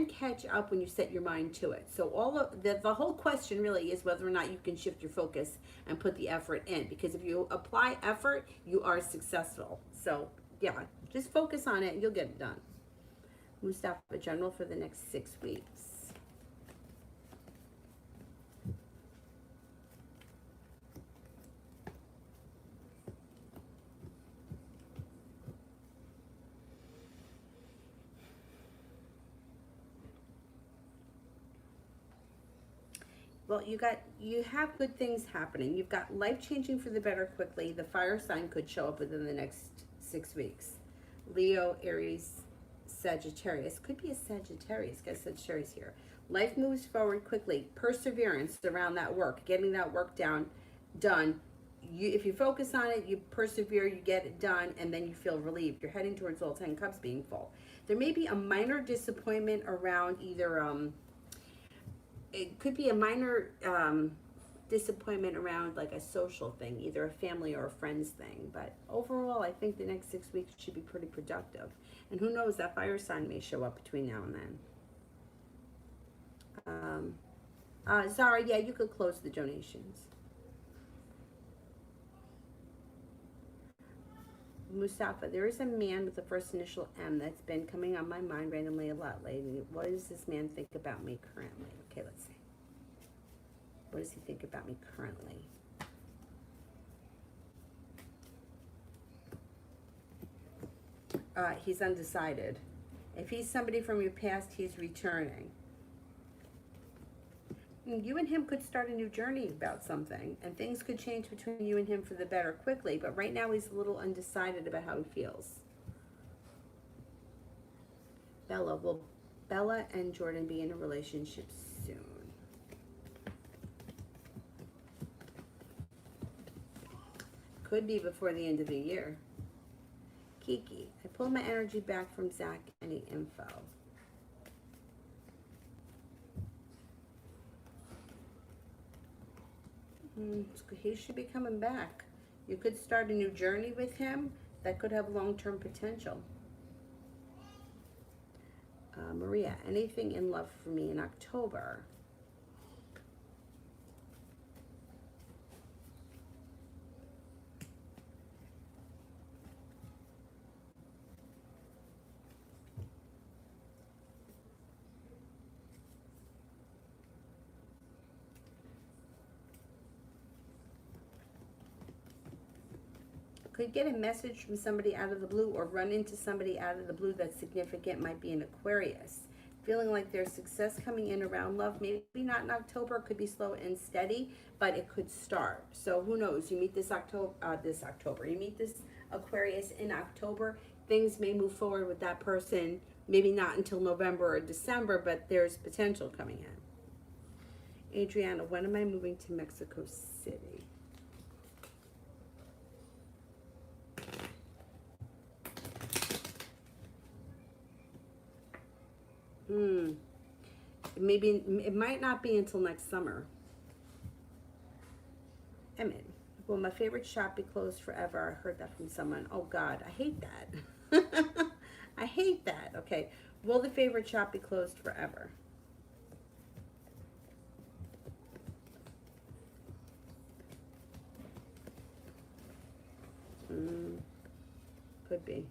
catch up when you set your mind to it. So all of the whole question really is whether or not you can shift your focus and put the effort in. Because if you apply effort, you are successful. So yeah, just focus on it and you'll get it done. Mustafa, general for the next 6 weeks. Well, you have good things happening. You've got life changing for the better quickly. The fire sign could show up within the next 6 weeks. Leo, Aries, Sagittarius. Could be a Sagittarius. Got Sagittarius here. Life moves forward quickly. Perseverance around that work, getting that work done. If you focus on it, you persevere, you get it done, and then you feel relieved. You're heading towards all 10 cups being full. There may be a minor disappointment around either it could be a minor disappointment around like a social thing, either a family or a friends thing. But overall, I think the next 6 weeks should be pretty productive. And who knows, that fire sign may show up between now and then. Zara, yeah, you could close the donations. Mustafa, there is a man with the first initial M that's been coming on my mind randomly a lot lately. What does this man think about me currently? Okay, let's see. What does he think about me currently? He's undecided. If he's somebody from your past, he's returning. You and him could start a new journey about something, and things could change between you and him for the better quickly, but right now he's a little undecided about how he feels. Bella, will Bella and Jordan be in a relationship soon? Could be before the end of the year. Kiki, I pulled my energy back from Zach. Any info? He should be coming back. You could start a new journey with him that could have long-term potential. Maria, anything in love for me in October? Could get a message from somebody out of the blue or run into somebody out of the blue that's significant. Might be an Aquarius. Feeling like there's success coming in around love. Maybe not in October. It could be slow and steady, but it could start. So who knows? You meet this October. You meet this Aquarius in October. Things may move forward with that person. Maybe not until November or December, but there's potential coming in. Adriana, when am I moving to Mexico City? Maybe it might not be until next summer. Emmett, will my favorite shop be closed forever? I heard that from someone. Oh God, I hate that. I hate that. Okay, will the favorite shop be closed forever? Could be.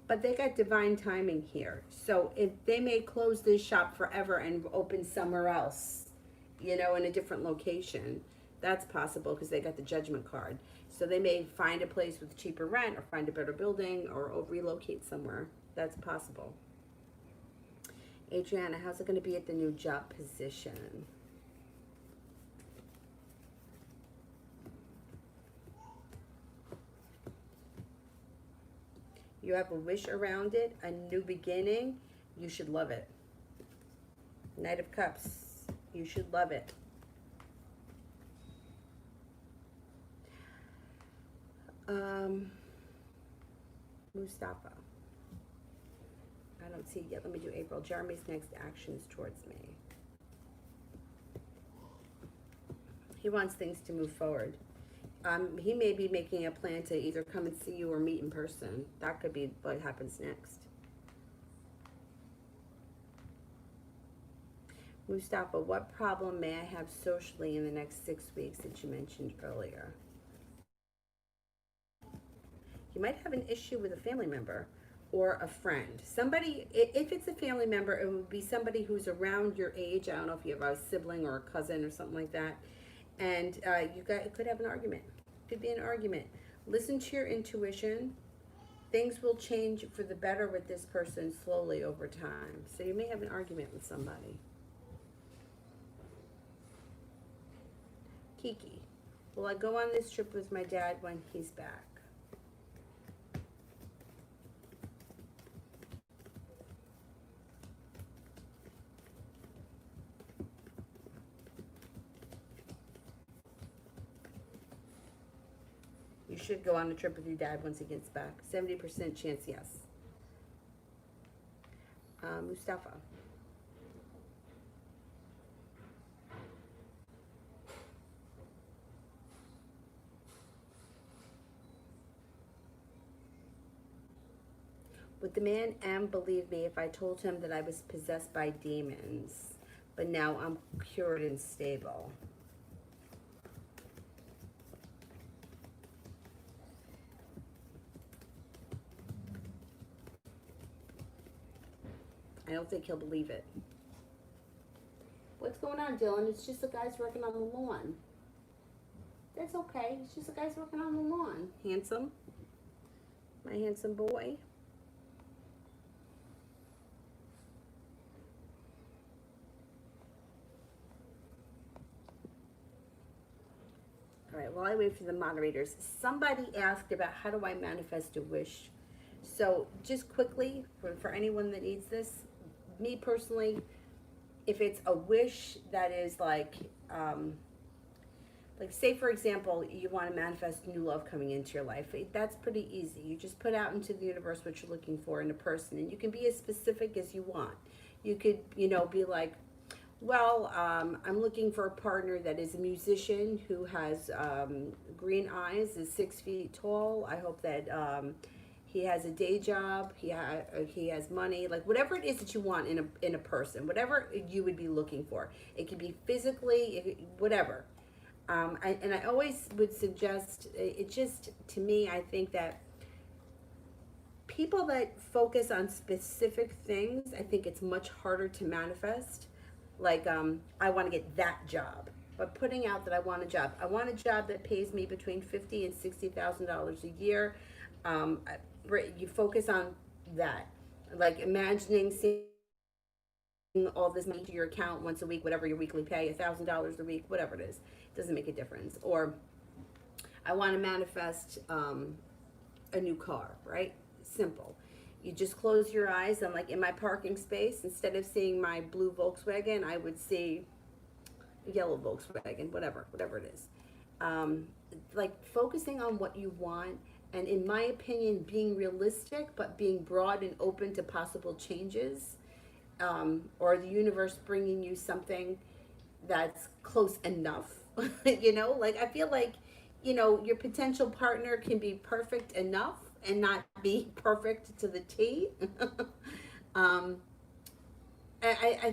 But they got divine timing here. So if they may close this shop forever and open somewhere else, you know, in a different location, that's possible because they got the judgment card. So they may find a place with cheaper rent or find a better building or relocate somewhere. That's possible. Adriana, how's it going to be at the new job position? You have a wish around it, a new beginning. You should love it. Knight of Cups. You should love it. Mustafa. I don't see it yet. Let me do April. Jeremy's next actions towards me. He wants things to move forward. He may be making a plan to either come and see you or meet in person. That could be what happens next. Mustafa, what problem may I have socially in the next 6 weeks that you mentioned earlier? You might have an issue with a family member or a friend. Somebody, if it's a family member, it would be somebody who's around your age. I don't know if you have a sibling or a cousin or something like that. And you could have an argument. Could be an argument. Listen to your intuition. Things will change for the better with this person slowly over time. So you may have an argument with somebody. Kiki, will I go on this trip with my dad when he's back? You should go on a trip with your dad once he gets back. 70% chance, yes. Mustafa. Would the man M believe me if I told him that I was possessed by demons, but now I'm cured and stable? I don't think he'll believe it. What's going on, Dylan? It's just the guys working on the lawn. That's okay. It's just the guys working on the lawn. Handsome. My handsome boy. All right, while I wait for the moderators, somebody asked about how do I manifest a wish. So just quickly, for anyone that needs this, me personally, if it's a wish that is like say for example, you want to manifest new love coming into your life, that's pretty easy. You just put out into the universe what you're looking for in a person, and you can be as specific as you want. You could, be like, well, I'm looking for a partner that is a musician who has green eyes, is 6 feet tall. I hope that he has a day job. He has money. Like whatever it is that you want in a person, whatever you would be looking for. It could be physically, whatever. I always would suggest it. Just to me, I think that people that focus on specific things, I think it's much harder to manifest. Like I want to get that job, but putting out that I want a job. I want a job that pays me between $50,000 and $60,000 a year. You focus on that, like imagining seeing all this money to your account once a week, whatever your weekly pay, $1,000 a week, whatever it is, doesn't make a difference. Or I want to manifest a new car, right? Simple. You just close your eyes. I'm like in my parking space. Instead of seeing my blue Volkswagen, I would see yellow Volkswagen, whatever it is. Like focusing on what you want. And in my opinion, being realistic, but being broad and open to possible changes, or the universe bringing you something that's close enough, like I feel like, your potential partner can be perfect enough and not be perfect to the T. I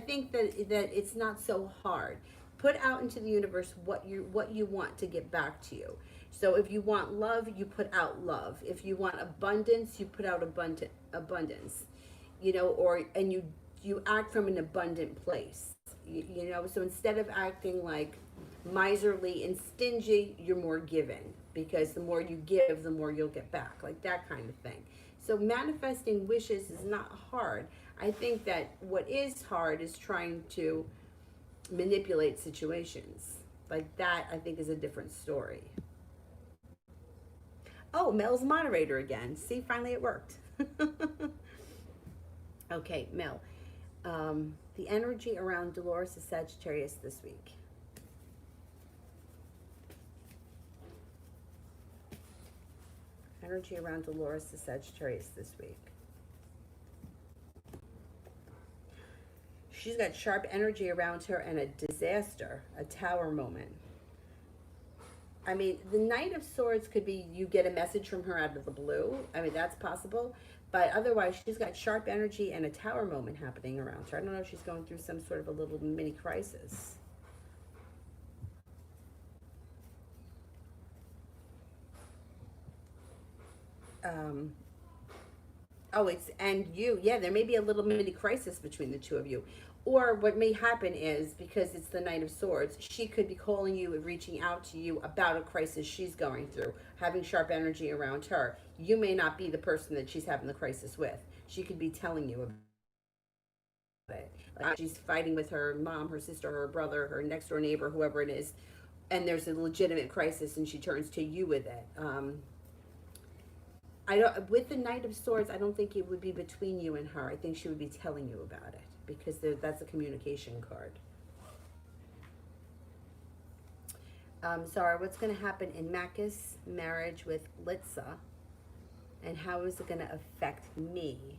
think that it's not so hard. put out into the universe what you want to get back to you. So if you want love, you put out love. If you want abundance, you put out abundance. You know, or and you act from an abundant place. You know, so instead of acting like miserly and stingy, you're more giving, because the more you give, the more you'll get back, like that kind of thing. So manifesting wishes is not hard. I think that what is hard is trying to manipulate situations. Like that, I think, is a different story. Oh, Mel's moderator again. See, finally it worked. Okay, Mel. The energy around Dolores is Sagittarius this week. Energy around Dolores is Sagittarius this week. She's got sharp energy around her and a disaster, a tower moment. I mean, the Knight of Swords could be you get a message from her out of the blue. I mean, that's possible. But otherwise, she's got sharp energy and a tower moment happening around her. I don't know if she's going through some sort of a little mini crisis. Oh, and you. Yeah, there may be a little mini crisis between the two of you. Or what may happen is, because it's the Knight of Swords, she could be calling you and reaching out to you about a crisis she's going through, having sharp energy around her. You may not be the person that she's having the crisis with. She could be telling you about it. Like she's fighting with her mom, her sister, her brother, her next door neighbor, whoever it is, and there's a legitimate crisis and she turns to you with it. I don't, with the Knight of Swords, I don't think it would be between you and her. I think she would be telling you about it, because that's a communication card. Zara, what's going to happen in Makis' marriage with Litsa, and how is it going to affect me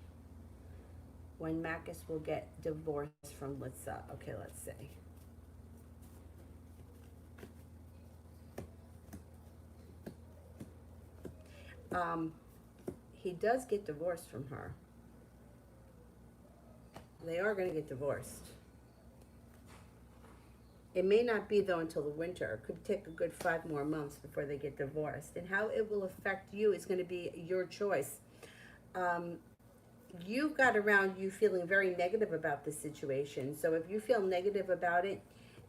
when Makis will get divorced from Litsa? Okay, let's see. He does get divorced from her. They are going to get divorced. It may not be, though, until the winter. It could take a good 5 more months before they get divorced. And how it will affect you is going to be your choice. You've got around you feeling very negative about this situation. So if you feel negative about it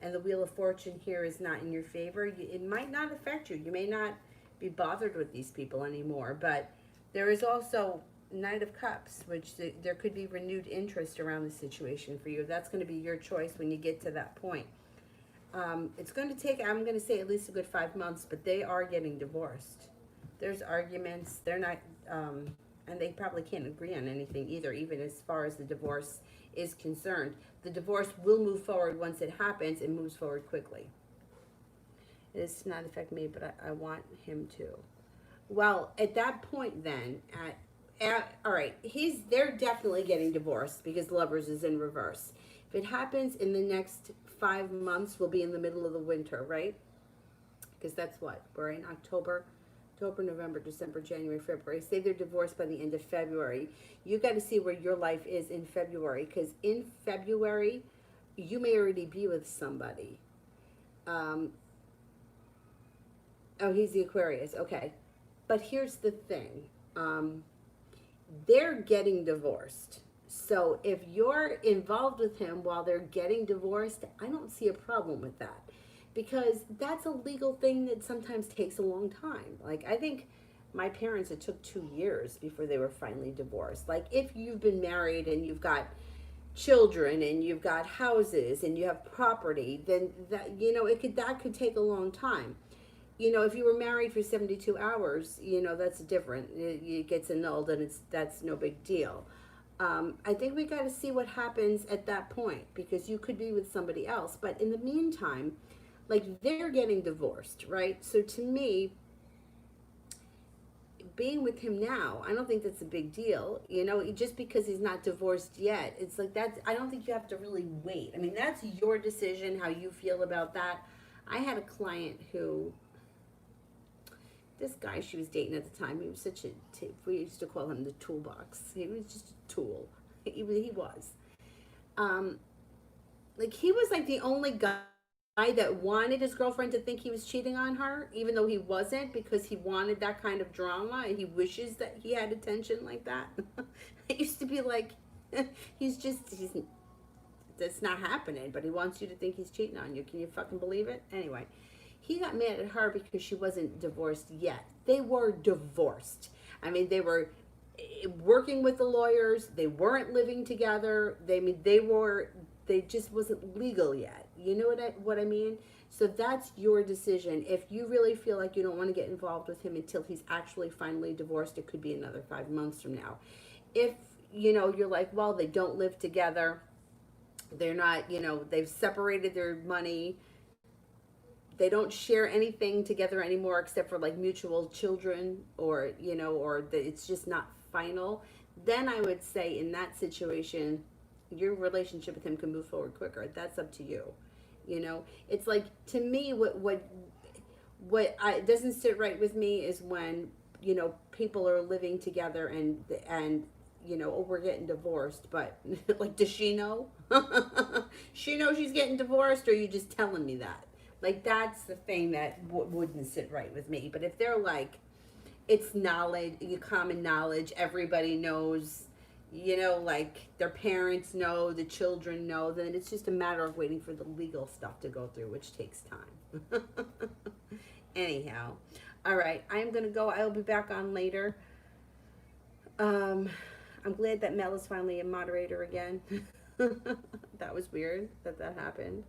and the Wheel of Fortune here is not in your favor, it might not affect you. You may not be bothered with these people anymore. But there is also Knight of Cups, which there could be renewed interest around the situation for you. That's going to be your choice when you get to that point. It's going to take, I'm going to say, at least a good 5 months, but they are getting divorced. There's arguments. They're not, and they probably can't agree on anything either, even as far as the divorce is concerned. The divorce will move forward once it happens. It moves forward quickly. It does not affect me, but I want him to. Well, at that point then, all right, they're definitely getting divorced because Lovers is in reverse. If it happens in the next 5 months, we'll be in the middle of the winter, right? Because that's what? We're in October, November, December, January, February. Say they're divorced by the end of February. You got to see where your life is in February, because in February, you may already be with somebody. Oh, he's the Aquarius. Okay. But here's the thing. They're getting divorced. So if you're involved with him while they're getting divorced, I don't see a problem with that, because that's a legal thing that sometimes takes a long time. Like, I think my parents, it took 2 years before they were finally divorced. Like, if you've been married and you've got children and you've got houses and you have property, then that, that could take a long time. If you were married for 72 hours, that's different. It gets annulled and that's no big deal. I think we got to see what happens at that point, because you could be with somebody else. But in the meantime, like, they're getting divorced, right? So to me, being with him now, I don't think that's a big deal. Just because he's not divorced yet, it's like that. I don't think you have to really wait. I mean, that's your decision, how you feel about that. I had a client who, this guy she was dating at the time, he was such we used to call him the toolbox. He was just a tool. He was. Like, he was like the only guy that wanted his girlfriend to think he was cheating on her, even though he wasn't, because he wanted that kind of drama and he wishes that he had attention like that. It used to be like, he's that's not happening, but he wants you to think he's cheating on you. Can you fucking believe it? Anyway, he got mad at her because she wasn't divorced yet. They were divorced. I mean, they were working with the lawyers. They weren't living together. They just wasn't legal yet. You know what I mean? So that's your decision. If you really feel like you don't want to get involved with him until he's actually finally divorced, it could be another 5 months from now. If, you're like, well, they don't live together. They're not, they've separated their money. They don't share anything together anymore except for like mutual children, or it's just not final. Then I would say in that situation, your relationship with him can move forward quicker. That's up to you. It's like, to me, doesn't sit right with me is when people are living together and oh, we're getting divorced, but like, does she know? She knows she's getting divorced, or are you just telling me that? Like, that's the thing that wouldn't sit right with me. But if they're like, it's knowledge, common knowledge, everybody knows, like their parents know, the children know, then it's just a matter of waiting for the legal stuff to go through, which takes time. Anyhow, all right, I'm going to go. I'll be back on later. I'm glad that Mel is finally a moderator again. That was weird that happened.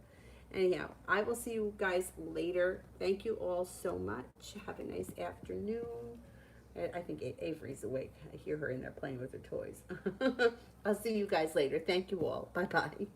Anyhow, I will see you guys later. Thank you all so much. Have a nice afternoon. I think Avery's awake. I hear her in there playing with her toys. I'll see you guys later. Thank you all. Bye-bye.